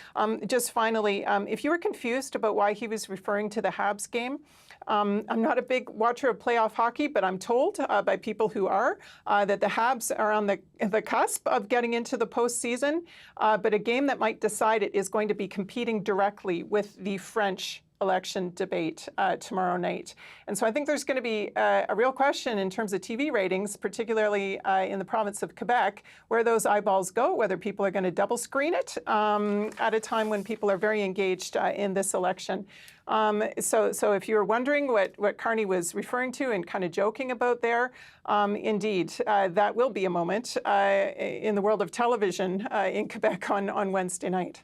Just finally, if you were confused about why he was referring to the Habs game, I'm not a big watcher of playoff hockey, but I'm told by people who are that the Habs are on the cusp of getting into the postseason. But a game that might decide it is going to be competing directly with the French election debate tomorrow night. And so I think there's going to be a real question in terms of TV ratings, particularly in the province of Quebec, where those eyeballs go, whether people are going to double screen it at a time when people are very engaged in this election. So if you're wondering what Carney was referring to and kind of joking about there, indeed, that will be a moment in the world of television in Quebec on Wednesday night.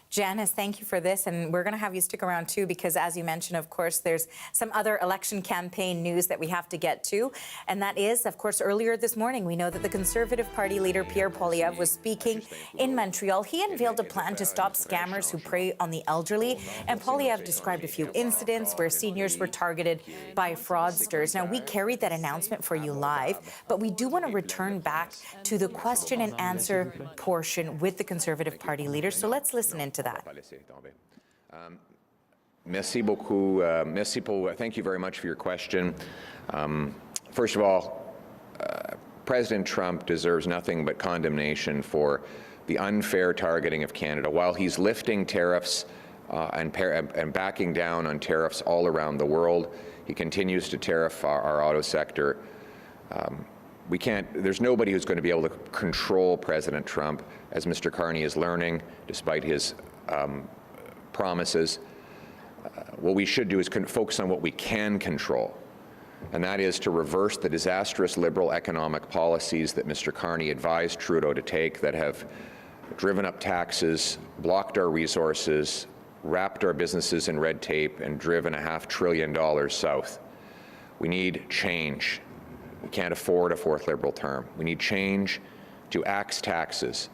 Janice, thank you for this, and we're going to have you stick around too, because as you mentioned, of course, there's some other election campaign news that we have to get to, and that is, of course, earlier this morning, we know that the Conservative Party leader Pierre Poilievre was speaking in Montreal. He unveiled a plan to stop scammers who prey on the elderly, and Poilievre described a few incidents where seniors were targeted by fraudsters. Now, we carried that announcement for you live, but we do want to return back to the question and answer portion with the Conservative Party leader, so let's listen into that. Merci beaucoup. Thank you very much for your question. First of all, President Trump deserves nothing but condemnation for the unfair targeting of Canada. While he's lifting tariffs and backing down on tariffs all around the world, he continues to tariff our auto sector. There's nobody who's going to be able to control President Trump, as Mr. Carney is learning, despite his promises. What we should do is focus on what we can control, and that is to reverse the disastrous Liberal economic policies that Mr. Carney advised Trudeau to take, that have driven up taxes, blocked our resources, wrapped our businesses in red tape, and driven $500 billion south. We need change. We can't afford a fourth Liberal term. We need change to axe taxes,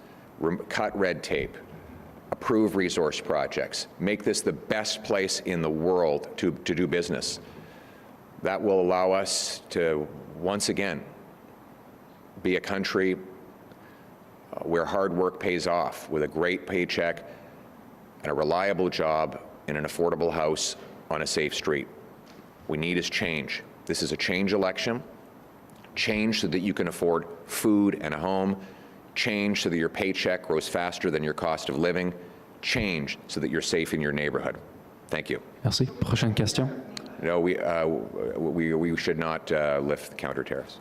cut red tape, approve resource projects, make this the best place in the world to do business. That will allow us to, once again, be a country where hard work pays off, with a great paycheck and a reliable job in an affordable house on a safe street. What we need is change. This is a change election. Change so that you can afford food and a home. Change so that your paycheck grows faster than your cost of living. Change so that you're safe in your neighborhood. Thank you. Merci. Prochaine question. No, we should not lift the counter tariffs.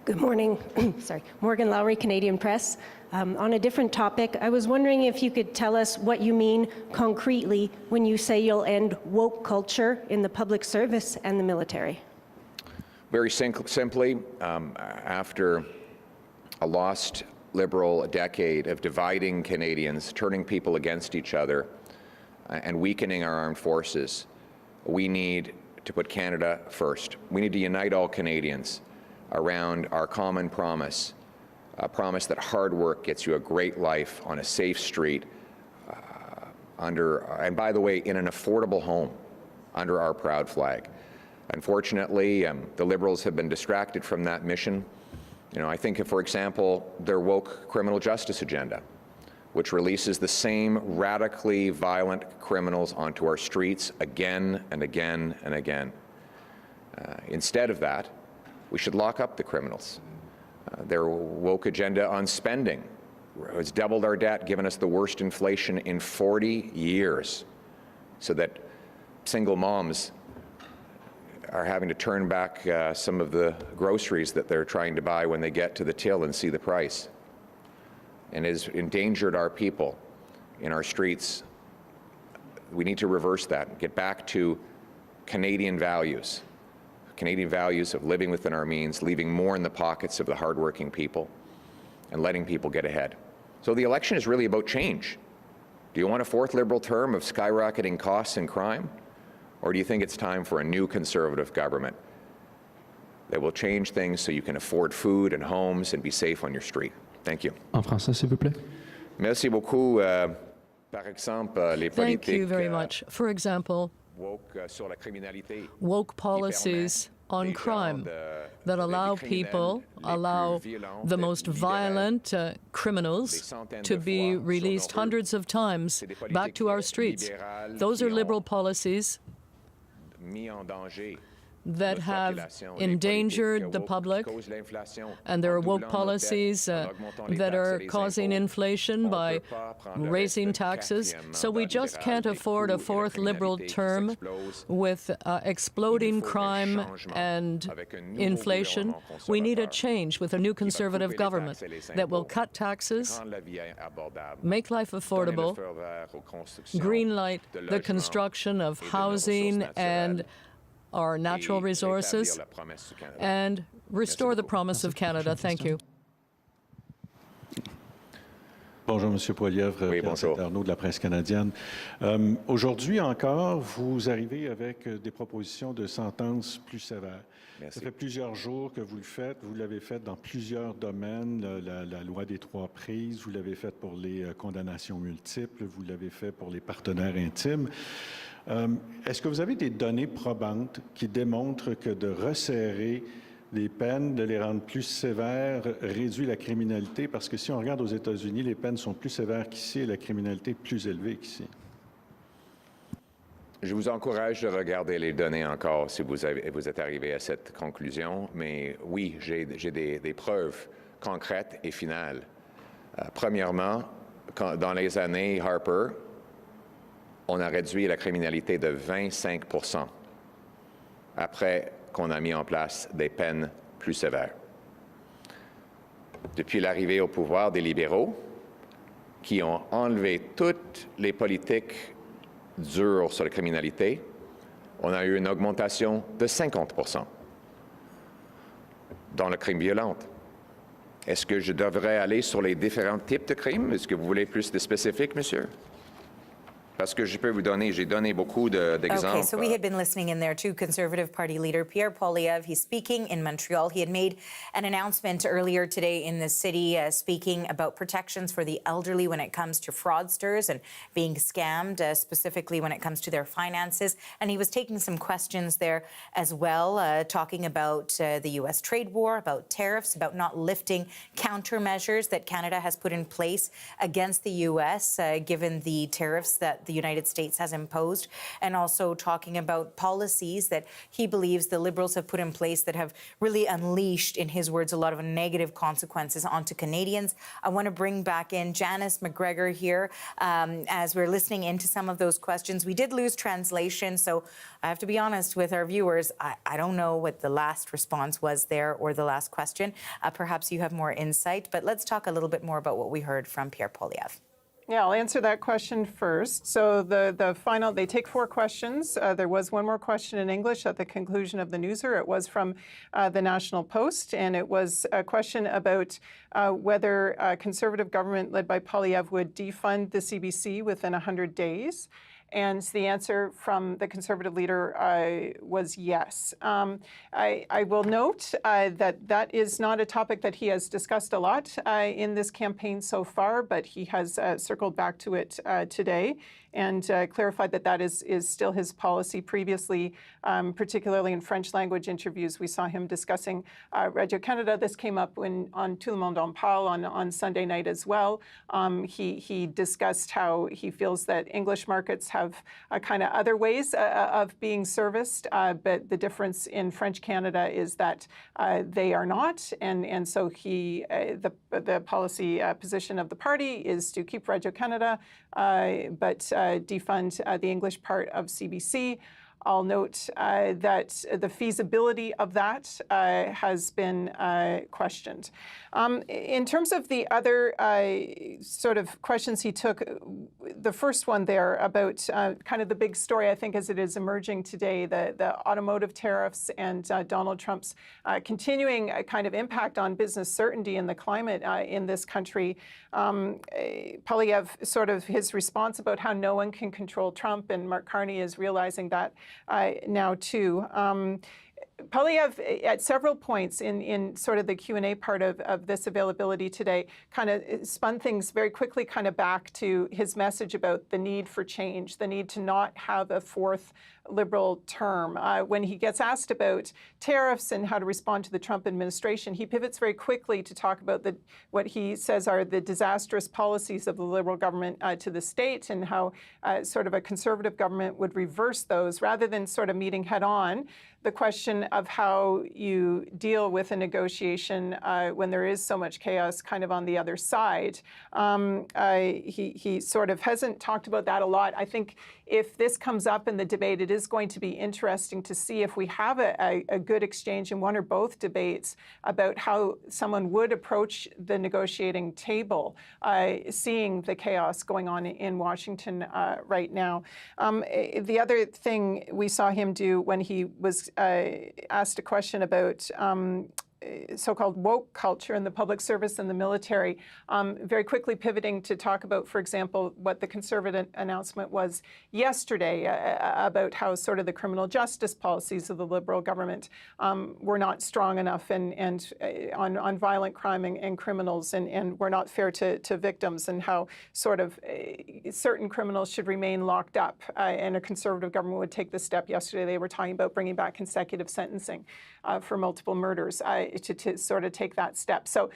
Good morning. Sorry. Morgan Lowry, Canadian Press. On a different topic, I was wondering if you could tell us what you mean concretely when you say you'll end woke culture in the public service and the military. Very simply, after a lost Liberal decade of dividing Canadians, turning people against each other, and weakening our armed forces, we need to put Canada first. We need to unite all Canadians around our common promise, a promise that hard work gets you a great life on a safe street, and by the way, in an affordable home under our proud flag. Unfortunately, the Liberals have been distracted from that mission. I think, for example, their woke criminal justice agenda, which releases the same radically violent criminals onto our streets again and again and again. Instead of that, we should lock up the criminals. Their woke agenda on spending has doubled our debt, given us the worst inflation in 40 years, so that single moms are having to turn back some of the groceries that they're trying to buy when they get to the till and see the price, and has endangered our people in our streets. We need to reverse that, get back to Canadian values of living within our means, leaving more in the pockets of the hardworking people, and letting people get ahead. So the election is really about change. Do you want a fourth Liberal term of skyrocketing costs and crime? Or do you think it's time for a new Conservative government that will change things so you can afford food and homes and be safe on your street? Thank you. En français, s'il vous plaît. Merci beaucoup. Par exemple, les Thank you politiques very much. For example, woke policies on crime that allow the most violent criminals to be released hundreds of times back to our streets. Those are Liberal policies that have endangered the public, and there are woke policies that are causing inflation by raising taxes. So we just can't afford a fourth Liberal term with exploding crime and inflation. We need a change with a new Conservative government that will cut taxes, make life affordable, greenlight the construction of housing and our natural resources, and restore the promise of Canada. Thank you. Bonjour, M. Poilievre, Pierre Arnaud de la presse canadienne. Aujourd'hui encore, vous arrivez avec des propositions de sentences plus sévères. Merci. Ça fait plusieurs jours que vous le faites. Vous l'avez fait dans plusieurs domaines. La loi des 3 prises, vous l'avez fait pour les condamnations multiples, vous l'avez fait pour les partenaires intimes. Est-ce que vous avez des données probantes qui démontrent que de resserrer les peines, de les rendre plus sévères, réduit la criminalité? Parce que si on regarde aux États-Unis, les peines sont plus sévères qu'ici et la criminalité plus élevée qu'ici. Je vous encourage de regarder les données encore si vous êtes arrivé à cette conclusion, mais oui, j'ai des preuves concrètes et finales. Premièrement, dans les années Harper, on a réduit la criminalité de 25 % après qu'on a mis en place des peines plus sévères. Depuis l'arrivée au pouvoir des libéraux, qui ont enlevé toutes les politiques dures sur la criminalité, on a eu une augmentation de 50 % dans le crime violent. Est-ce que je devrais aller sur les différents types de crimes? Est-ce que vous voulez plus de spécifiques, monsieur? Parce que je peux vous donner, j'ai donné beaucoup d'exemples. Okay, so we had been listening in there to Conservative Party leader Pierre Poilievre. He's speaking in Montreal. He had made an announcement earlier today in the city speaking about protections for the elderly when it comes to fraudsters and being scammed, specifically when it comes to their finances. And he was taking some questions there as well, talking about the U.S. trade war, about tariffs, about not lifting countermeasures that Canada has put in place against the U.S., given the tariffs that the United States has imposed, and also talking about policies that he believes the Liberals have put in place that have really unleashed, in his words, a lot of negative consequences onto Canadians. I want to bring back in Janice McGregor here as we're listening into some of those questions. We did lose translation, so I have to be honest with our viewers. I don't know what the last response was there or the last question. Perhaps you have more insight, but let's talk a little bit more about what we heard from Pierre Poilievre. Yeah, I'll answer that question first. So the final, they take 4 questions. There was one more question in English at the conclusion of the newser. It was from the National Post, and it was a question about whether a Conservative government led by Poilievre would defund the CBC within 100 days. And the answer from the Conservative leader was yes. I will note that is not a topic that he has discussed a lot in this campaign so far, but he has circled back to it today and clarified that is still his policy. Previously, particularly in French language interviews, we saw him discussing Radio-Canada. This came up on Tout le monde en parle on Sunday night as well. He discussed how he feels that English markets have kind of other ways of being serviced, but the difference in French Canada is that they are not, and so the policy position of the party is to keep Radio-Canada, but defund the English part of CBC. I'll note that the feasibility of that has been questioned. In terms of the other sort of questions he took, the first one there about kind of the big story, I think, as it is emerging today, the automotive tariffs and Donald Trump's continuing kind of impact on business certainty and the climate in this country. Poilievre, sort of his response about how no one can control Trump, and Mark Carney is realizing that now too. Poilievre, at several points in sort of the Q&A part of this availability today, kind of spun things very quickly kind of back to his message about the need for change, the need to not have a fourth Liberal term. When he gets asked about tariffs and how to respond to the Trump administration, he pivots very quickly to talk about what he says are the disastrous policies of the Liberal government to the state, and how sort of a Conservative government would reverse those, rather than sort of meeting head-on the question of how you deal with a negotiation when there is so much chaos kind of on the other side. He sort of hasn't talked about that a lot. I think if this comes up in the debate, it is going to be interesting to see if we have a good exchange in one or both debates about how someone would approach the negotiating table, seeing the chaos going on in Washington right now. The other thing we saw him do when he was asked a question about so-called woke culture in the public service and the military, very quickly pivoting to talk about, for example, what the Conservative announcement was yesterday about how sort of the criminal justice policies of the Liberal government were not strong enough and on violent crime and criminals, and were not fair to victims, and how sort of certain criminals should remain locked up. And a Conservative government would take this step. Yesterday they were talking about bringing back consecutive sentencing for multiple murders. To sort of take that step. So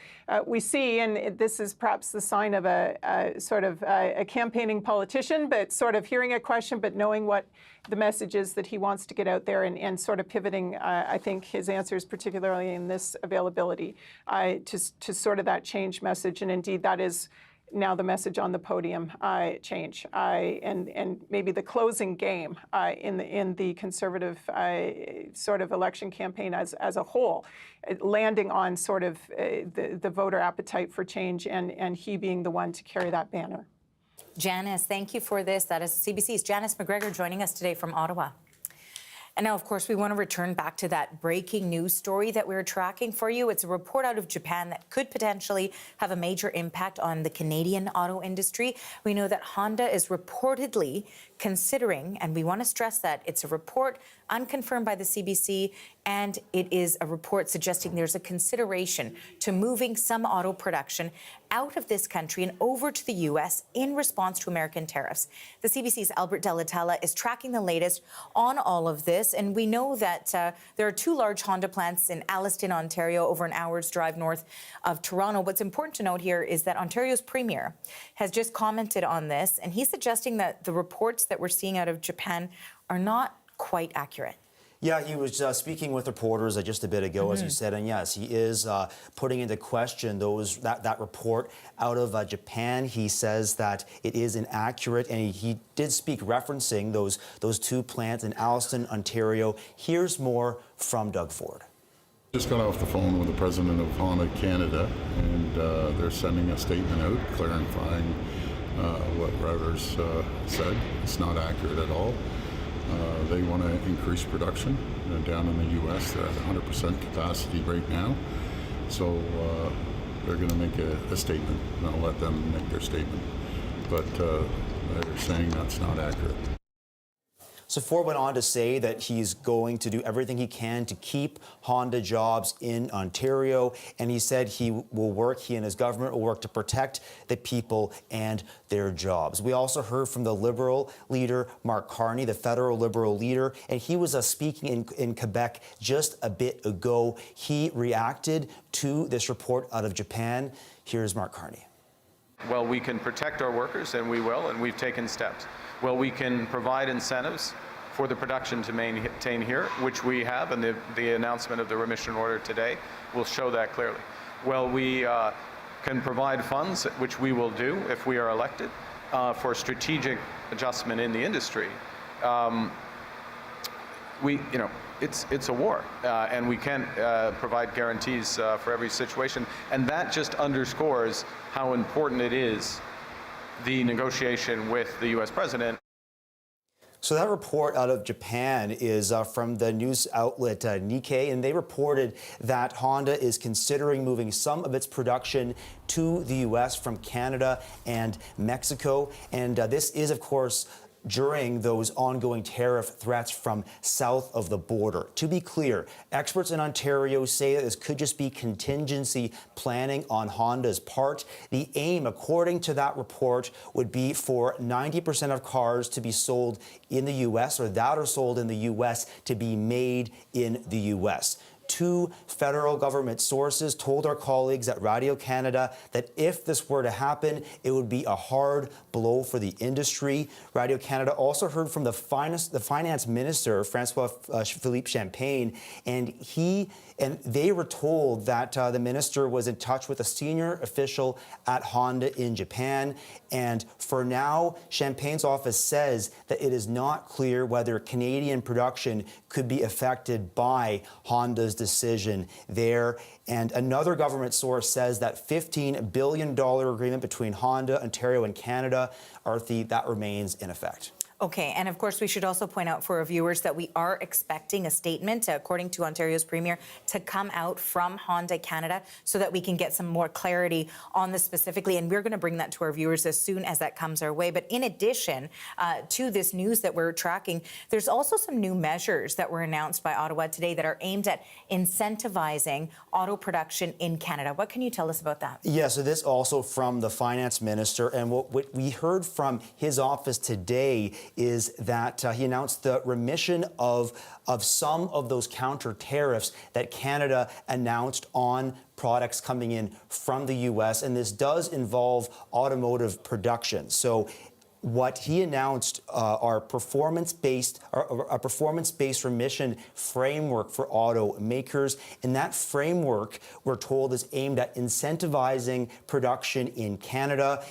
we see, and this is perhaps the sign of a sort of a campaigning politician, but sort of hearing a question, but knowing what the message is that he wants to get out there, and sort of pivoting, I think, his answers, particularly in this availability, to sort of that change message. And indeed, that is now the message on the podium, change, and maybe the closing game in the Conservative sort of election campaign as a whole, landing on sort of the voter appetite for change, and he being the one to carry that banner. Janice, thank you for this. That is CBC's Janice McGregor joining us today from Ottawa. And now, of course, we want to return back to that breaking news story that we're tracking for you. It's a report out of Japan that could potentially have a major impact on the Canadian auto industry. We know that Honda is reportedly considering, and we want to stress that it's a report unconfirmed by the CBC, and it is a report suggesting there's a consideration to moving some auto production out of this country and over to the U.S. in response to American tariffs. The CBC's Albert Delatella is tracking the latest on all of this, and we know that there are two large Honda plants in Alliston, Ontario, over an hour's drive north of Toronto. What's important to note here is that Ontario's Premier has just commented on this, and he's suggesting that the reports that we're seeing out of Japan are not quite accurate. Yeah, he was speaking with reporters just a bit ago, as you said, and yes, he is putting into question that report out of Japan. He says that it is inaccurate, and he did speak referencing those two plants in Alliston, Ontario. Here's more from Doug Ford. Just got off the phone with the president of Honda Canada, and they're sending a statement out clarifying what Reuters said. It's not accurate at all. They want to increase production down in the U.S. They're at 100% capacity right now. So they're going to make a statement, and I'll let them make their statement. But they're saying that's not accurate. So Ford went on to say that he's going to do everything he can to keep Honda jobs in Ontario, and he said he and his government will work to protect the people and their jobs. We also heard from the Liberal leader, Mark Carney, the federal Liberal leader, and he was speaking in Quebec just a bit ago. He reacted to this report out of Japan. Here's Mark Carney. Well, we can protect our workers, and we will, and we've taken steps. Well, we can provide incentives for the production to maintain here, which we have, and the announcement of the remission order today will show that clearly. Well, we can provide funds, which we will do if we are elected, for strategic adjustment in the industry. It's a war, and we can't provide guarantees for every situation, and that just underscores how important it is, the negotiation with the U.S. president. So that report out of Japan is from the news outlet Nikkei, and they reported that Honda is considering moving some of its production to the U.S. from Canada and Mexico. And this is, of course, during those ongoing tariff threats from south of the border. To be clear, experts in Ontario say that this could just be contingency planning on Honda's part. The aim, according to that report, would be for 90% of cars to be sold in the U.S. or that are sold in the U.S. to be made in the U.S. Two federal government sources told our colleagues at Radio Canada that if this were to happen, it would be a hard blow for the industry. Radio Canada also heard from the finance minister, François-Philippe Champagne, and they were told that the minister was in touch with a senior official at Honda in Japan. And for now, Champagne's office says that it is not clear whether Canadian production could be affected by Honda's decision there. And another government source says that $15 billion agreement between Honda, Ontario, and Canada, Arthi, that remains in effect. Okay, and of course, we should also point out for our viewers that we are expecting a statement, according to Ontario's Premier, to come out from Honda Canada so that we can get some more clarity on this specifically. And we're going to bring that to our viewers as soon as that comes our way. But in addition to this news that we're tracking, there's also some new measures that were announced by Ottawa today that are aimed at incentivizing auto production in Canada. What can you tell us about that? Yeah, so this also from the finance minister. And what we heard from his office today is that he announced the remission of some of those counter tariffs that Canada announced on products coming in from the U.S. And this does involve automotive production. So what he announced are a performance-based remission framework for automakers. And that framework, we're told, is aimed at incentivizing production in Canada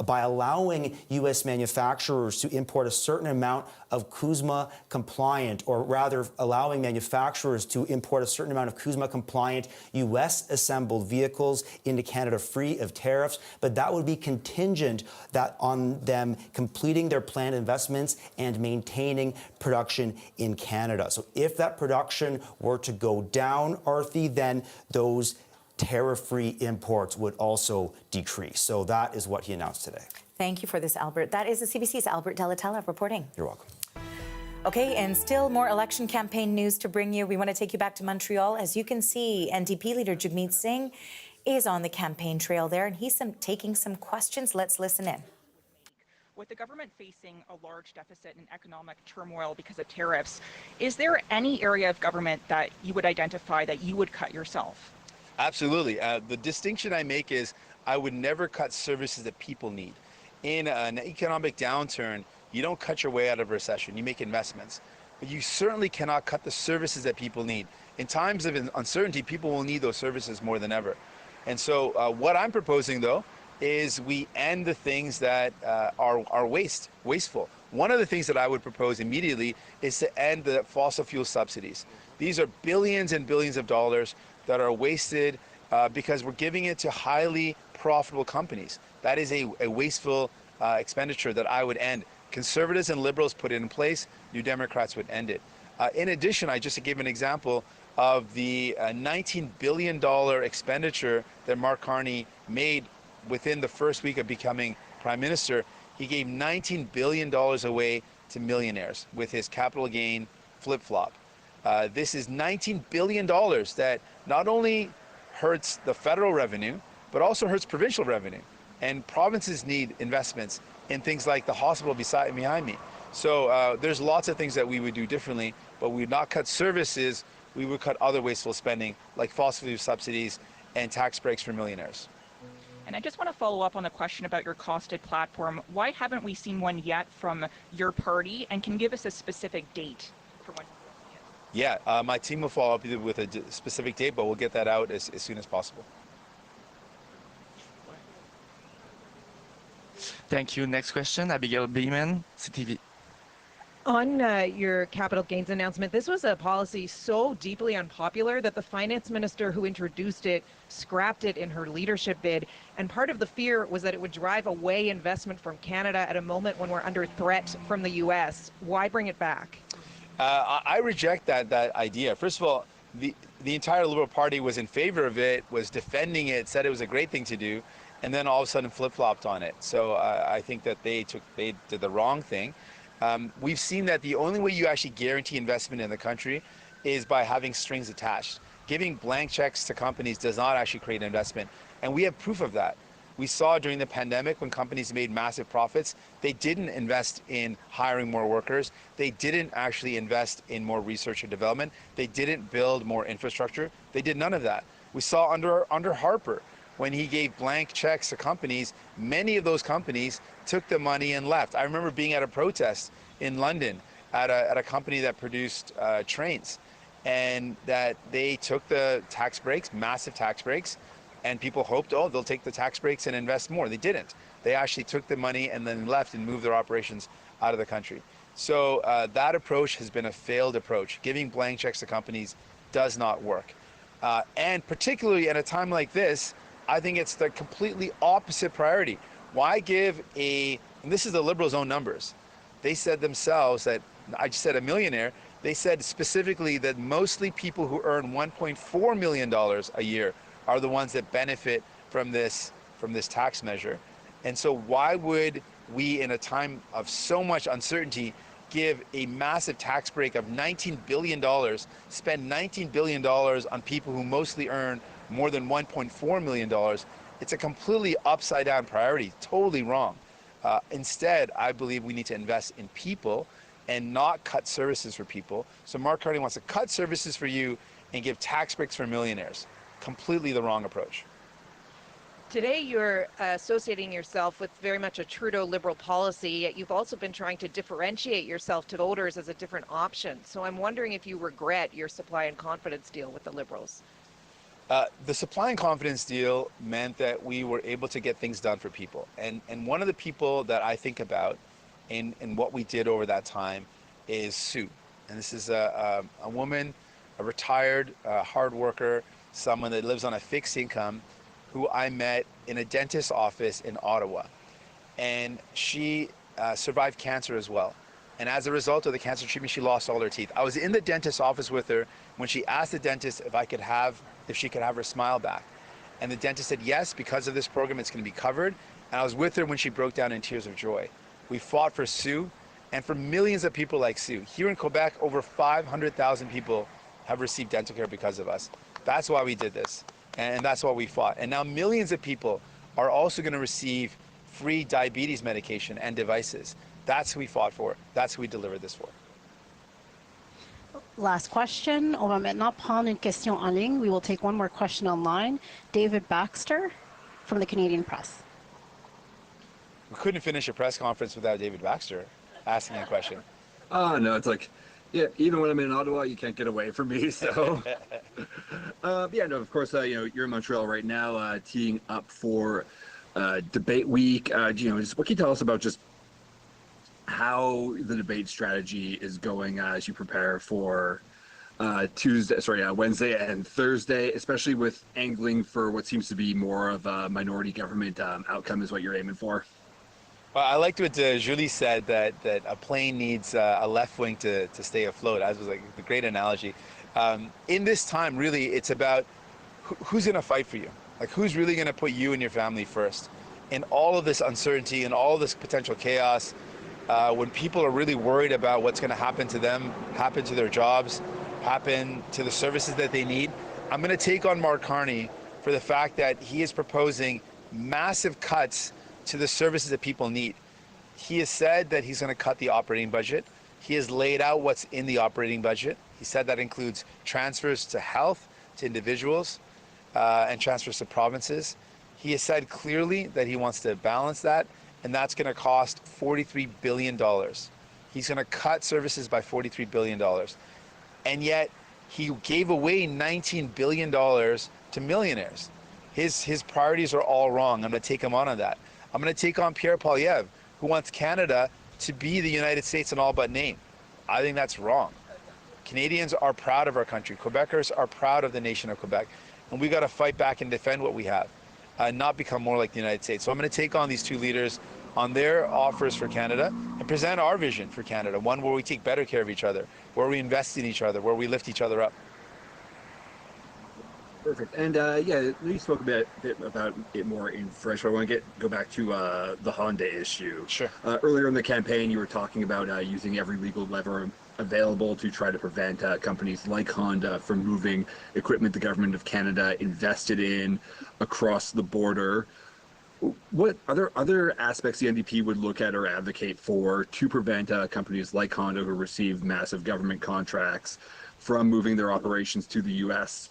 by allowing U.S. manufacturers to import a certain amount of CUSMA compliant, or rather allowing manufacturers to import a certain amount of CUSMA compliant U.S. assembled vehicles into Canada free of tariffs. But that would be contingent on them completing their planned investments and maintaining production in Canada. So if that production were to go down, Arthi, then those tariff-free imports would also decrease. So that is what he announced today. Thank you for this, Albert. That is the CBC's Albert Delatella reporting. You're welcome. Okay, and still more election campaign news to bring you. We want to take you back to Montreal. As you can see, NDP leader Jagmeet Singh is on the campaign trail there, and he's taking some questions. Let's listen in. With the government facing a large deficit and economic turmoil because of tariffs, is there any area of government that you would identify that you would cut yourself? Absolutely. The distinction I make is I would never cut services that people need. In an economic downturn, you don't cut your way out of recession. You make investments. But you certainly cannot cut the services that people need. In times of uncertainty, people will need those services more than ever. And so what I'm proposing, though, is we end the things that are wasteful. One of the things that I would propose immediately is to end the fossil fuel subsidies. These are billions and billions of dollars that are wasted because we're giving it to highly profitable companies. That is a wasteful expenditure that I would end. Conservatives and Liberals put it in place. New Democrats would end it. In addition, I just gave an example of the $19 billion expenditure that Mark Carney made within the first week of becoming Prime Minister. He gave $19 billion away to millionaires with his capital gain flip-flop. This is $19 billion that not only hurts the federal revenue, but also hurts provincial revenue. And provinces need investments in things like the hospital behind me. So there's lots of things that we would do differently, but we would not cut services. We would cut other wasteful spending like fossil fuel subsidies and tax breaks for millionaires. And I just want to follow up on the question about your costed platform. Why haven't we seen one yet from your party? And can you give us a specific date for when? Yeah, my team will follow up with a specific date, but we'll get that out as soon as possible. Thank you. Next question, Abigail Beeman, CTV. On your capital gains announcement, this was a policy so deeply unpopular that the finance minister who introduced it scrapped it in her leadership bid. And part of the fear was that it would drive away investment from Canada at a moment when we're under threat from the U.S. Why bring it back? I reject that idea. First of all, the entire Liberal Party was in favor of it, was defending it, said it was a great thing to do, and then all of a sudden flip-flopped on it. So I think that they did the wrong thing. We've seen that the only way you actually guarantee investment in the country is by having strings attached. Giving blank checks to companies does not actually create investment, and we have proof of that. We saw during the pandemic when companies made massive profits, they didn't invest in hiring more workers. They didn't actually invest in more research and development. They didn't build more infrastructure. They did none of that. We saw under Harper, when he gave blank checks to companies, many of those companies took the money and left. I remember being at a protest in London at a company that produced trains, and that they took the tax breaks, massive tax breaks, and people hoped, oh, they'll take the tax breaks and invest more. They didn't. They actually took the money and then left and moved their operations out of the country. So that approach has been a failed approach. Giving blank checks to companies does not work. And particularly at a time like this, I think it's the completely opposite priority. Why give and this is the Liberals' own numbers. They said themselves that, I just said a millionaire, they said specifically that mostly people who earn $1.4 million a year are the ones that benefit from this tax measure. And so why would we, in a time of so much uncertainty, give a massive tax break of $19 billion, spend $19 billion on people who mostly earn more than $1.4 million? It's a completely upside down priority, totally wrong. Instead, I believe we need to invest in people and not cut services for people. So Mark Carney wants to cut services for you and give tax breaks for millionaires. Completely the wrong approach. Today, you're associating yourself with very much a Trudeau Liberal policy, yet you've also been trying to differentiate yourself to voters as a different option. So I'm wondering if you regret your supply and confidence deal with the Liberals. The supply and confidence deal meant that we were able to get things done for people. And one of the people that I think about in what we did over that time is Sue. And this is a woman, a retired hard worker, someone that lives on a fixed income, who I met in a dentist's office in Ottawa. And she survived cancer as well. And as a result of the cancer treatment, she lost all her teeth. I was in the dentist's office with her when she asked the dentist if she could have her smile back. And the dentist said, yes, because of this program, it's going to be covered. And I was with her when she broke down in tears of joy. We fought for Sue and for millions of people like Sue. Here in Quebec, over 500,000 people have received dental care because of us. That's why we did this, and that's why we fought. And now millions of people are also going to receive free diabetes medication and devices. That's who we fought for. That's who we delivered this for. Last question. On va maintenant prendre une question en ligne. We will take one more question online. David Baxter from the Canadian Press. We couldn't finish a press conference without David Baxter asking a question. Oh, no, it's like, yeah, even when I'm in Ottawa, you can't get away from me, so. Yeah, no, of course, you're in Montreal right now, teeing up for debate week. Just what can you tell us about just how the debate strategy is going as you prepare for Wednesday and Thursday, especially with angling for what seems to be more of a minority government outcome is what you're aiming for? Well, I liked what Julie said, that a plane needs a left wing to stay afloat. That was like the great analogy. In this time, really, it's about who's going to fight for you. Like, who's really going to put you and your family first? In all of this uncertainty and all of this potential chaos, when people are really worried about what's going to happen to them, happen to their jobs, happen to the services that they need, I'm going to take on Mark Carney for the fact that he is proposing massive cuts to the services that people need. He has said that he's going to cut the operating budget. He has laid out what's in the operating budget. He said that includes transfers to health, to individuals, and transfers to provinces. He has said clearly that he wants to balance that, and that's going to cost $43 billion. He's going to cut services by $43 billion. And yet, he gave away $19 billion to millionaires. His priorities are all wrong. I'm going to take him on that. I'm going to take on Pierre Poilievre, who wants Canada to be the United States in all but name. I think that's wrong. Canadians are proud of our country. Quebecers are proud of the nation of Quebec. And we got to fight back and defend what we have, not become more like the United States. So I'm going to take on these two leaders on their offers for Canada and present our vision for Canada, one where we take better care of each other, where we invest in each other, where we lift each other up. Perfect. And yeah, you spoke a bit about it more in French, but I want to go back to the Honda issue. Sure. Earlier in the campaign, you were talking about using every legal lever available to try to prevent companies like Honda from moving equipment the government of Canada invested in across the border. What other aspects the NDP would look at or advocate for to prevent companies like Honda, who receive massive government contracts, from moving their operations to the U.S.?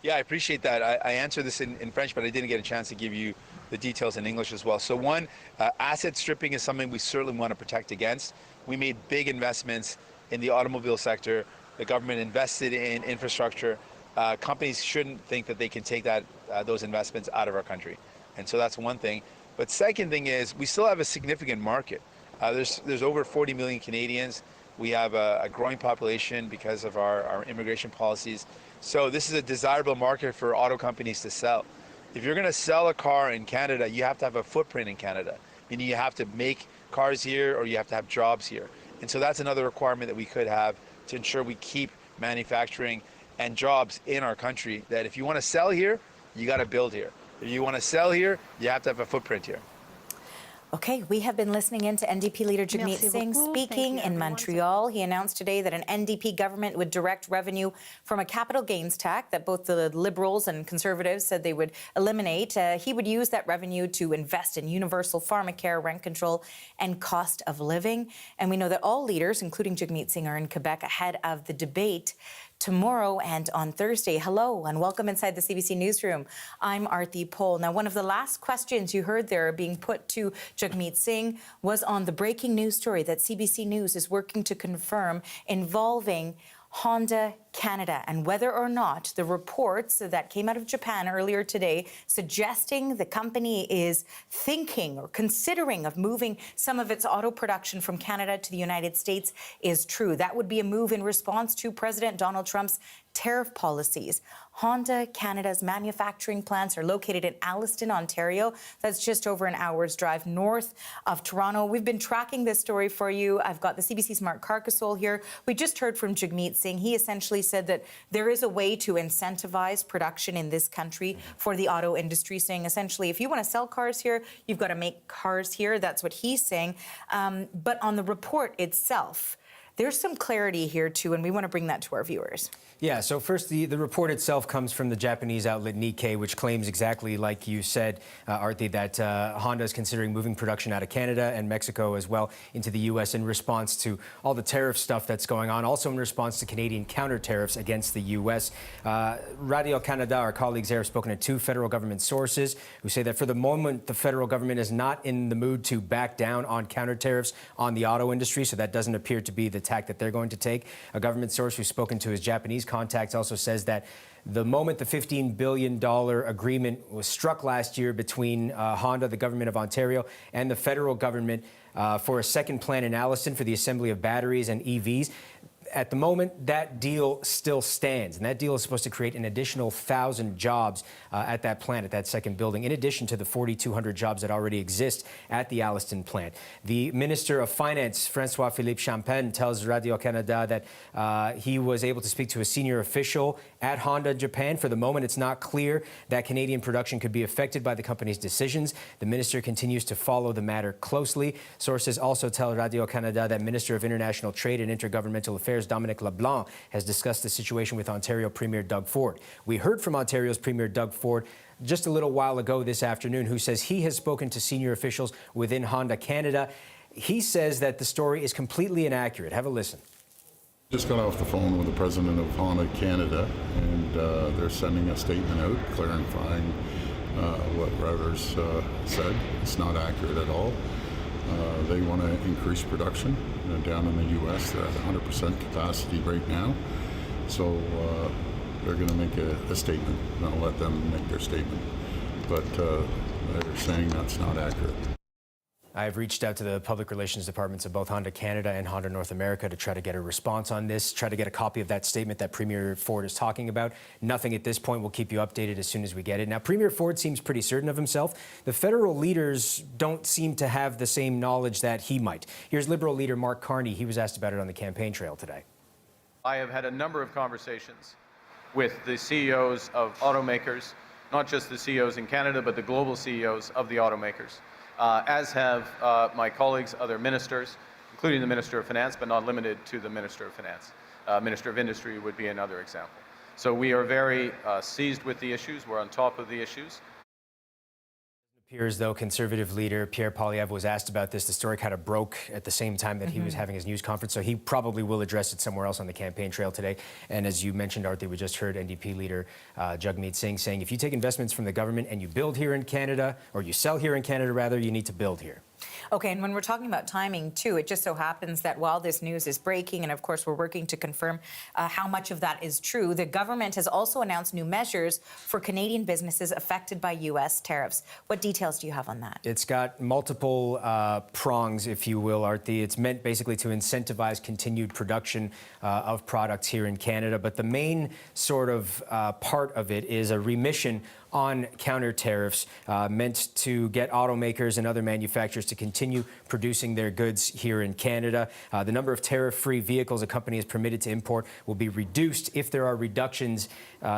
Yeah, I appreciate that. I answered this in French, but I didn't get a chance to give you the details in English as well. So one, asset stripping is something we certainly want to protect against. We made big investments in the automobile sector. The government invested in infrastructure. Companies shouldn't think that they can take those investments out of our country. And so that's one thing. But second thing is, we still have a significant market. There's over 40 million Canadians. We have a growing population because of our immigration policies. So this is a desirable market for auto companies to sell. If you're going to sell a car in Canada, you have to have a footprint in Canada, meaning you have to make cars here or you have to have jobs here. And so that's another requirement that we could have to ensure we keep manufacturing and jobs in our country, that if you want to sell here, you got to build here. If you want to sell here, you have to have a footprint here. Okay, we have been listening in to NDP leader Jagmeet Singh speaking in Montreal. He announced today that an NDP government would direct revenue from a capital gains tax that both the Liberals and Conservatives said they would eliminate. He would use that revenue to invest in universal pharmacare, rent control, and cost of living. And we know that all leaders, including Jagmeet Singh, are in Quebec ahead of the debate tomorrow and on Thursday. Hello and welcome inside the CBC Newsroom. I'm Arti Pol. Now, one of the last questions you heard there being put to Jagmeet Singh was on the breaking news story that CBC News is working to confirm involving Honda Canada, and whether or not the reports that came out of Japan earlier today suggesting the company is thinking or considering of moving some of its auto production from Canada to the United States is true. That would be a move in response to President Donald Trump's tariff policies. Honda Canada's manufacturing plants are located in Alliston, Ontario. That's just over an hour's drive north of Toronto. We've been tracking this story for you. I've got the CBC Smart Carcassole here. We just heard from Jagmeet Singh. He essentially said that there is a way to incentivize production in this country for the auto industry, saying essentially if you want to sell cars here, you've got to make cars here. That's what he's saying. But on the report itself, there's some clarity here too, and we want to bring that to our viewers. Yeah, so first, the report itself comes from the Japanese outlet Nikkei, which claims exactly like you said, Arti, that Honda is considering moving production out of Canada and Mexico as well into the U.S. in response to all the tariff stuff that's going on, also in response to Canadian counter tariffs against the U.S. Radio Canada, our colleagues there, have spoken to two federal government sources who say that for the moment, the federal government is not in the mood to back down on counter tariffs on the auto industry, so that doesn't appear to be the tack that they're going to take. A government source who's spoken to his Japanese contacts also says that the moment the $15 billion agreement was struck last year between Honda, the government of Ontario, and the federal government for a second plant in Alliston for the assembly of batteries and EVs, at the moment, that deal still stands, and that deal is supposed to create an additional 1,000 jobs at that plant, at that second building, in addition to the 4,200 jobs that already exist at the Alliston plant. The Minister of Finance, François-Philippe Champagne, tells Radio Canada that he was able to speak to a senior official at Honda Japan. For the moment, it's not clear that Canadian production could be affected by the company's decisions. The minister continues to follow the matter closely. Sources also tell Radio Canada that Minister of International Trade and Intergovernmental Affairs Dominic LeBlanc has discussed the situation with Ontario Premier Doug Ford. We heard from Ontario's Premier Doug Ford just a little while ago this afternoon, who says he has spoken to senior officials within Honda Canada. He says that the story is completely inaccurate. Have a listen. Just got off the phone with the president of Honda Canada, and they're sending a statement out clarifying what Reuters said. It's not accurate at all. They want to increase production down in the U.S. They're at 100% capacity right now. So they're going to make a statement, and I'll let them make their statement. But they're saying that's not accurate. I've reached out to the public relations departments of both Honda Canada and Honda North America to try to get a response on this, try to get a copy of that statement that Premier Ford is talking about. Nothing at this point. We'll keep you updated as soon as we get it. Now, Premier Ford seems pretty certain of himself. The federal leaders don't seem to have the same knowledge that he might. Here's Liberal leader Mark Carney. He was asked about it on the campaign trail today. I have had a number of conversations with the CEOs of automakers, not just the CEOs in Canada, but the global CEOs of the automakers, as have my colleagues, other ministers, including the Minister of Finance, but not limited to the Minister of Finance. Minister of Industry would be another example. So we are very seized with the issues. We're on top of the issues. It appears, though, Conservative leader Pierre Poilievre was asked about this. The story kind of broke at the same time that he was having his news conference, so he probably will address it somewhere else on the campaign trail today. And as you mentioned, Arthi, we just heard NDP leader Jagmeet Singh saying, if you take investments from the government and you build here in Canada, or you sell here in Canada, rather, you need to build here. Okay, and when we're talking about timing, too, it just so happens that while this news is breaking, and of course we're working to confirm how much of that is true, the government has also announced new measures for Canadian businesses affected by U.S. tariffs. What details do you have on that? It's got multiple prongs, if you will, Arthi. It's meant basically to incentivize continued production of products here in Canada, but the main sort of part of it is a remission on counter tariffs meant to get automakers and other manufacturers to continue producing their goods here in Canada. The number of tariff-free vehicles a company is permitted to import will be reduced if there are reductions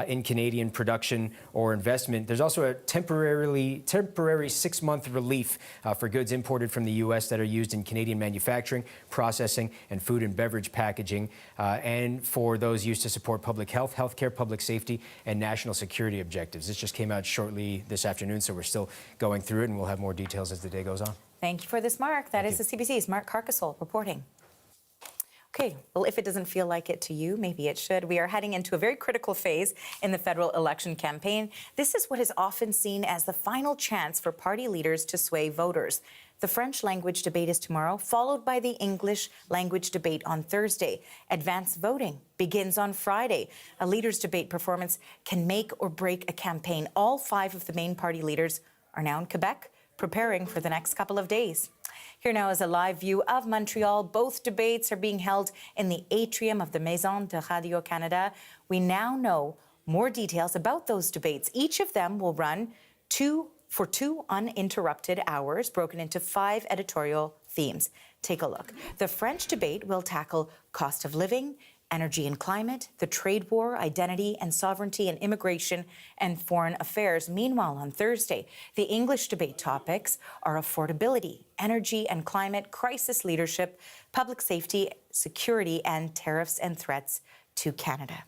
in Canadian production or investment. There's also a temporary 6-month relief for goods imported from the U.S. that are used in Canadian manufacturing, processing, and food and beverage packaging, and for those used to support public health, healthcare, public safety, and national security objectives. This just came out shortly this afternoon, so we're still going through it, and we'll have more details as the day goes on. Thank you for this, Mark. That is the CBC's Mark Carcassol reporting. Okay, well, if it doesn't feel like it to you, maybe it should. We are heading into a very critical phase in the federal election campaign. This is what is often seen as the final chance for party leaders to sway voters. The French language debate is tomorrow, followed by the English language debate on Thursday. Advance voting begins on Friday. A leaders' debate performance can make or break a campaign. All 5 of the main party leaders are now in Quebec, preparing for the next couple of days. Here now is a live view of Montreal. Both debates are being held in the atrium of the Maison de Radio-Canada. We now know more details about those debates. Each of them will run for 2 uninterrupted hours, broken into 5 editorial themes. Take a look. The French debate will tackle cost of living, energy and climate, the trade war, identity and sovereignty, and immigration and foreign affairs. Meanwhile, on Thursday, the English debate topics are affordability, energy and climate, crisis leadership, public safety, security, and tariffs and threats to Canada.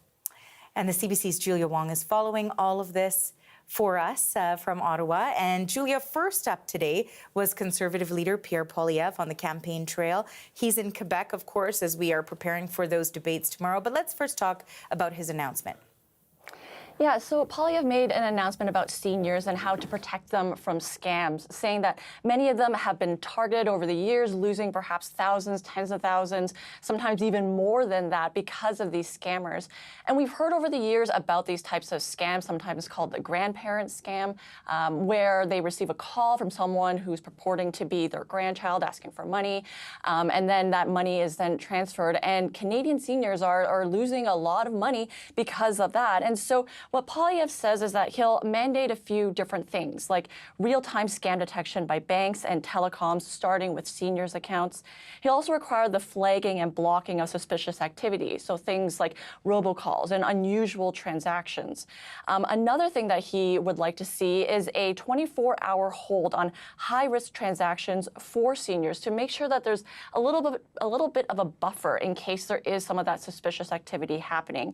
And the CBC's Julia Wong is following all of this for us from Ottawa. And Julia, first up today was Conservative leader Pierre Poilievre on the campaign trail. He's in Quebec, of course, as we are preparing for those debates tomorrow. But let's first talk about his announcement. Yeah, so Poilievre made an announcement about seniors and how to protect them from scams, saying that many of them have been targeted over the years, losing perhaps thousands, tens of thousands, sometimes even more than that because of these scammers. And we've heard over the years about these types of scams, sometimes called the grandparent scam, where they receive a call from someone who's purporting to be their grandchild asking for money, and then that money is then transferred. And Canadian seniors are losing a lot of money because of that. And so what Poilievre says is that he'll mandate a few different things, like real-time scam detection by banks and telecoms, starting with seniors' accounts. He'll also require the flagging and blocking of suspicious activity, so things like robocalls and unusual transactions. Another thing that he would like to see is a 24-hour hold on high-risk transactions for seniors to make sure that there's a little bit of a buffer in case there is some of that suspicious activity happening.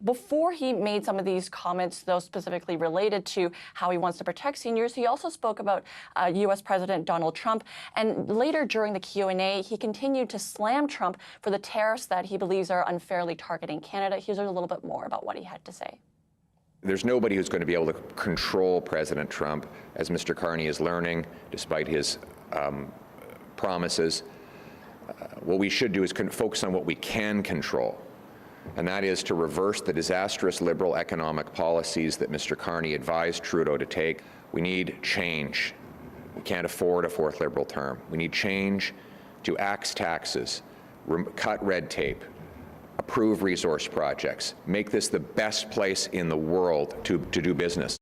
Before he made some of these comments, though, specifically related to how he wants to protect seniors, he also spoke about U.S. President Donald Trump. And later during the Q&A, he continued to slam Trump for the tariffs that he believes are unfairly targeting Canada. Here's a little bit more about what he had to say. There's nobody who's going to be able to control President Trump, as Mr. Carney is learning, despite his promises. What we should do is focus on what we can control, and that is to reverse the disastrous liberal economic policies that Mr. Carney advised Trudeau to take. We need change. We can't afford a 4th Liberal term. We need change to axe taxes, cut red tape, approve resource projects, make this the best place in the world to do business.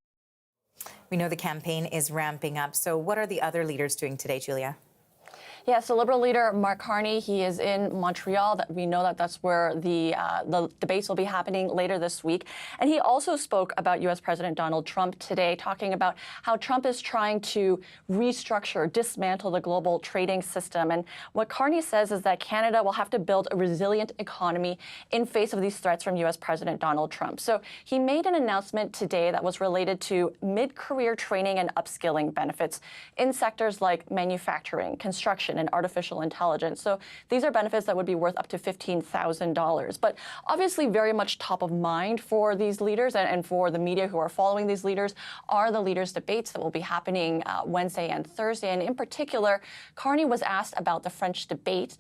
We know the campaign is ramping up. So what are the other leaders doing today, Julia? Yeah, so Liberal leader Mark Carney, he is in Montreal. We know that that's where the debates will be happening later this week. And he also spoke about U.S. President Donald Trump today, talking about how Trump is trying to restructure, dismantle the global trading system. And what Carney says is that Canada will have to build a resilient economy in face of these threats from U.S. President Donald Trump. So he made an announcement today that was related to mid-career training and upskilling benefits in sectors like manufacturing, construction, and artificial intelligence. So these are benefits that would be worth up to $15,000. But obviously very much top of mind for these leaders and for the media who are following these leaders are the leaders' debates that will be happening Wednesday and Thursday. And in particular, Carney was asked about the French debate.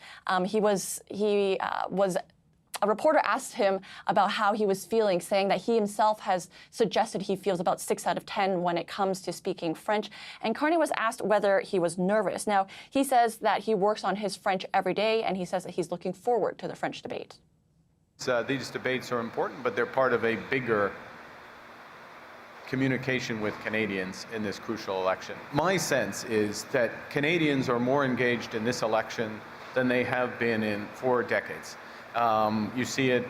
A reporter asked him about how he was feeling, saying that he himself has suggested he feels about 6 out of 10 when it comes to speaking French. And Carney was asked whether he was nervous. Now, he says that he works on his French every day, and he says that he's looking forward to the French debate. These debates are important, but they're part of a bigger communication with Canadians in this crucial election. My sense is that Canadians are more engaged in this election than they have been in for decades. You see it,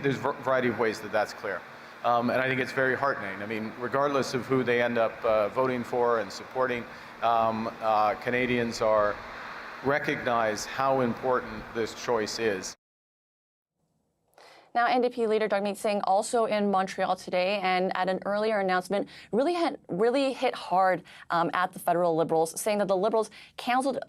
there's a variety of ways that that's clear. And I think it's very heartening. I mean, regardless of who they end up voting for and supporting, Canadians recognize how important this choice is. Now, NDP leader Jagmeet Singh also in Montreal today, and at an earlier announcement, really hit hard at the federal Liberals, saying that the Liberals canceled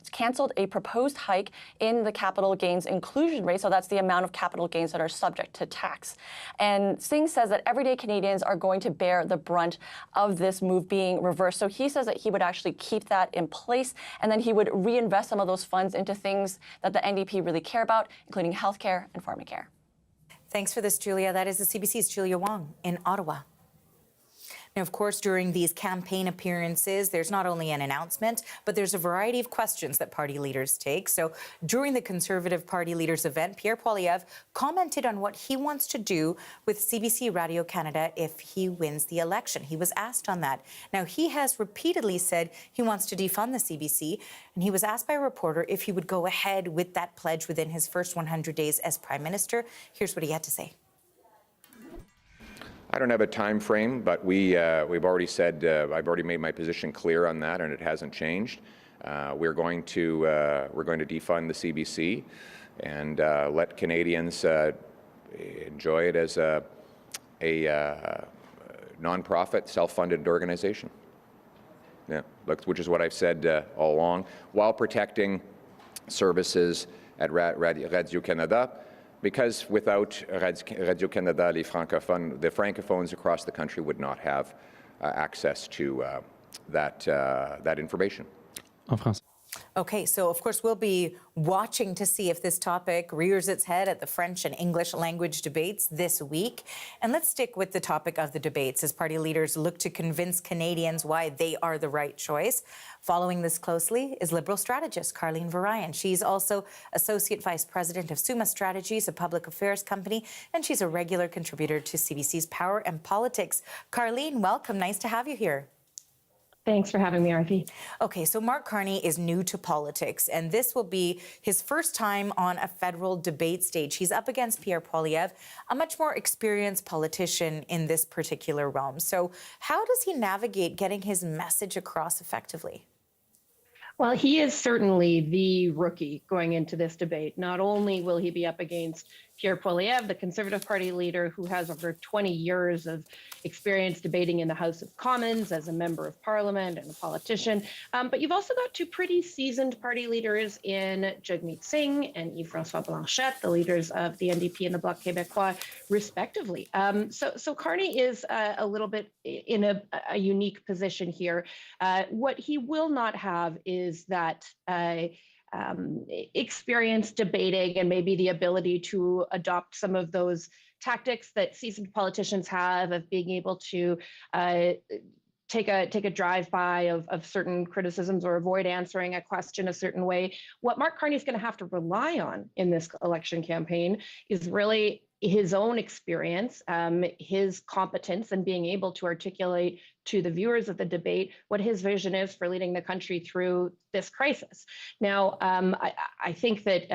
a proposed hike in the capital gains inclusion rate. So that's the amount of capital gains that are subject to tax. And Singh says that everyday Canadians are going to bear the brunt of this move being reversed. So he says that he would actually keep that in place, and then he would reinvest some of those funds into things that the NDP really care about, including healthcare and pharmacare. Thanks for this, Julia. That is the CBC's Julia Wong in Ottawa. Now, of course, during these campaign appearances, there's not only an announcement, but there's a variety of questions that party leaders take. So during the Conservative Party leaders event, Pierre Poilievre commented on what he wants to do with CBC Radio Canada if he wins the election. He was asked on that. Now, he has repeatedly said he wants to defund the CBC, and he was asked by a reporter if he would go ahead with that pledge within his first 100 days as Prime Minister. Here's what he had to say. I don't have a time frame, but we've already said I've already made my position clear on that, and it hasn't changed. We're going to defund the CBC and let Canadians enjoy it as a nonprofit, self-funded organization. Yeah, which is what I've said all along, while protecting services at Radio Canada. Because without Radio-Canada, the francophones across the country would not have access to that information. En français. Okay, so of course we'll be watching to see if this topic rears its head at the French and English language debates this week. And let's stick with the topic of the debates as party leaders look to convince Canadians why they are the right choice. Following this closely is Liberal strategist Carleen Varayan. She's also Associate Vice President of Summa Strategies, a public affairs company, and she's a regular contributor to CBC's Power and Politics. Carleen, welcome. Nice to have you here. Thanks for having me, Arthi. Okay, so Mark Carney is new to politics, and this will be his first time on a federal debate stage. He's up against Pierre Poilievre, a much more experienced politician in this particular realm. So how does he navigate getting his message across effectively? Well, he is certainly the rookie going into this debate. Not only will he be up against Pierre Poilievre, the Conservative Party leader who has over 20 years of experience debating in the House of Commons as a member of Parliament and a politician, but you've also got two pretty seasoned party leaders in Jagmeet Singh and Yves-François Blanchet, the leaders of the NDP and the Bloc Québécois, respectively. So Carney is a little bit in a unique position here. What he will not have is that experience debating and maybe the ability to adopt some of those tactics that seasoned politicians have of being able to take a drive-by of certain criticisms or avoid answering a question a certain way. What Mark Carney is going to have to rely on in this election campaign is really his own experience, his competence, and being able to articulate to the viewers of the debate what his vision is for leading the country through this crisis. Now, I think that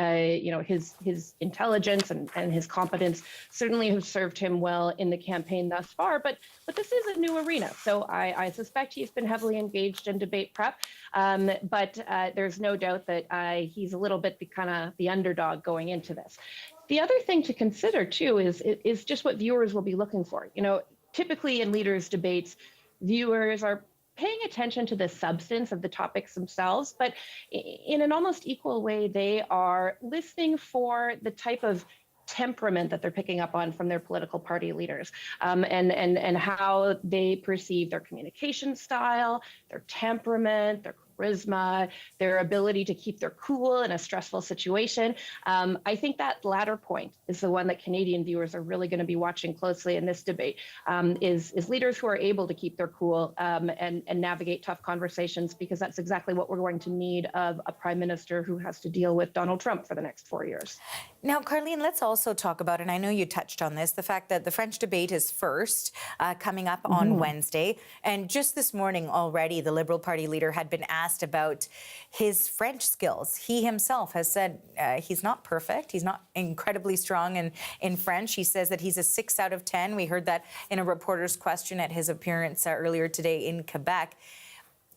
his intelligence and his competence certainly have served him well in the campaign thus far. But this is a new arena, so I suspect he's been heavily engaged in debate prep. But there's no doubt that he's a little bit the underdog going into this. The other thing to consider too is just what viewers will be looking for. Typically in leaders' debates, viewers are paying attention to the substance of the topics themselves, but in an almost equal way, they are listening for the type of temperament that they're picking up on from their political party leaders, and how they perceive their communication style, their temperament, their charisma, their ability to keep their cool in a stressful situation. I think that latter point is the one that Canadian viewers are really going to be watching closely in this debate, is leaders who are able to keep their cool and navigate tough conversations, because that's exactly what we're going to need of a prime minister who has to deal with Donald Trump for the next 4 years. Now, Carleen, let's also talk about, and I know you touched on this, the fact that the French debate is first, coming up on Wednesday. And just this morning already, the Liberal Party leader had been asked about his French skills. He himself has said he's not perfect. He's not incredibly strong in French. He says that he's a 6 out of 10. We heard that in a reporter's question at his appearance earlier today in Quebec.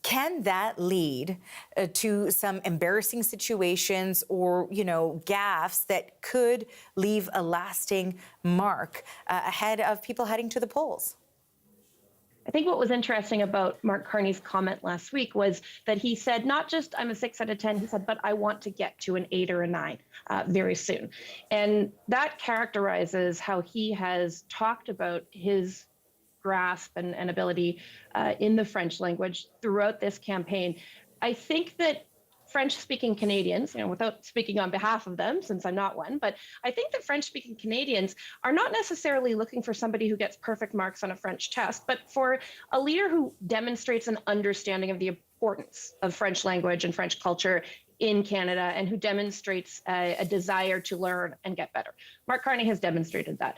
Can that lead to some embarrassing situations or, gaffes that could leave a lasting mark ahead of people heading to the polls? I think what was interesting about Mark Carney's comment last week was that he said, not just I'm a 6 out of 10, he said, but I want to get to an 8 or a 9 very soon. And that characterizes how he has talked about his grasp and ability in the French language throughout this campaign. I think that French-speaking Canadians, without speaking on behalf of them, since I'm not one, but I think that French-speaking Canadians are not necessarily looking for somebody who gets perfect marks on a French test, but for a leader who demonstrates an understanding of the importance of French language and French culture in Canada, and who demonstrates a desire to learn and get better. Mark Carney has demonstrated that.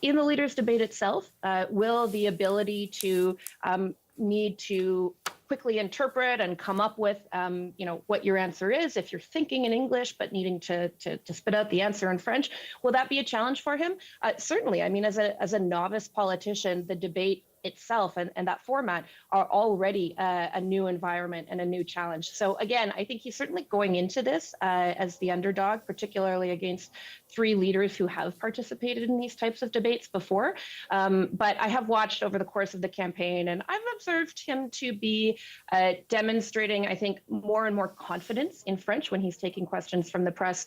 In the leaders' debate itself, will the ability to need to quickly interpret and come up with, what your answer is, if you're thinking in English but needing to spit out the answer in French, will that be a challenge for him? Certainly. I mean, as a novice politician, the debate itself and that format are already a new environment and a new challenge. So again, I think he's certainly going into this as the underdog, particularly against 3 leaders who have participated in these types of debates before. But I have watched over the course of the campaign, and I've observed him to be demonstrating, I think, more and more confidence in French when he's taking questions from the press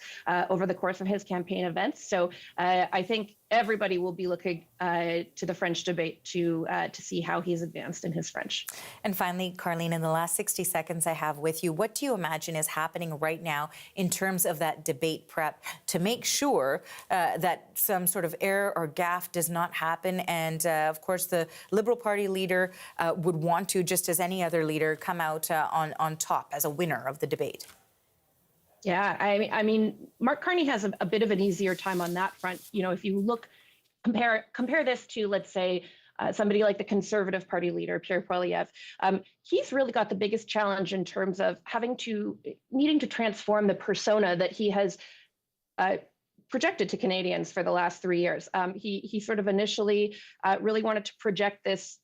over the course of his campaign events. So I think everybody will be looking to the French debate to see how he's advanced in his French. And finally, Carleen, in the last 60 seconds I have with you, what do you imagine is happening right now in terms of that debate prep to make sure that some sort of error or gaffe does not happen? And of course, the Liberal Party leader would want to, just as any other leader, come out on top as a winner of the debate. Yeah, I mean, Mark Carney has a bit of an easier time on that front. If you compare this to, let's say, somebody like the Conservative Party leader, Pierre Poilievre, he's really got the biggest challenge in terms of needing to transform the persona that he has projected to Canadians for the last 3 years. He sort of initially really wanted to project this,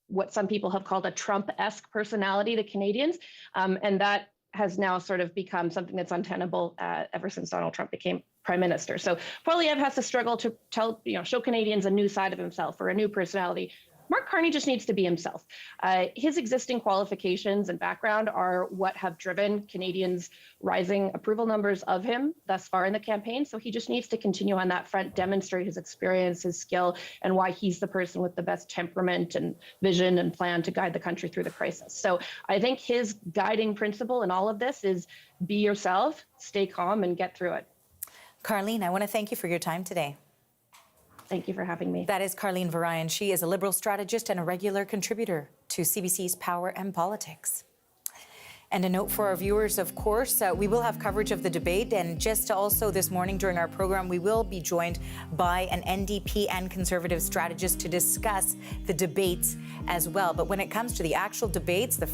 what some people have called a Trump-esque personality to Canadians, and that has now sort of become something that's untenable ever since Donald Trump became prime minister. So Poilievre has to struggle to show Canadians a new side of himself or a new personality. Mark Carney just needs to be himself. His existing qualifications and background are what have driven Canadians' rising approval numbers of him thus far in the campaign. So he just needs to continue on that front, demonstrate his experience, his skill, and why he's the person with the best temperament and vision and plan to guide the country through the crisis. So I think his guiding principle in all of this is be yourself, stay calm, and get through it. Carleen, I want to thank you for your time today. Thank you for having me. That is Carleen Varayan. She is a Liberal strategist and a regular contributor to CBC's Power and Politics. And a note for our viewers, of course, we will have coverage of the debate. And just also this morning during our program, we will be joined by an NDP and Conservative strategist to discuss the debates as well. But when it comes to the actual debates, the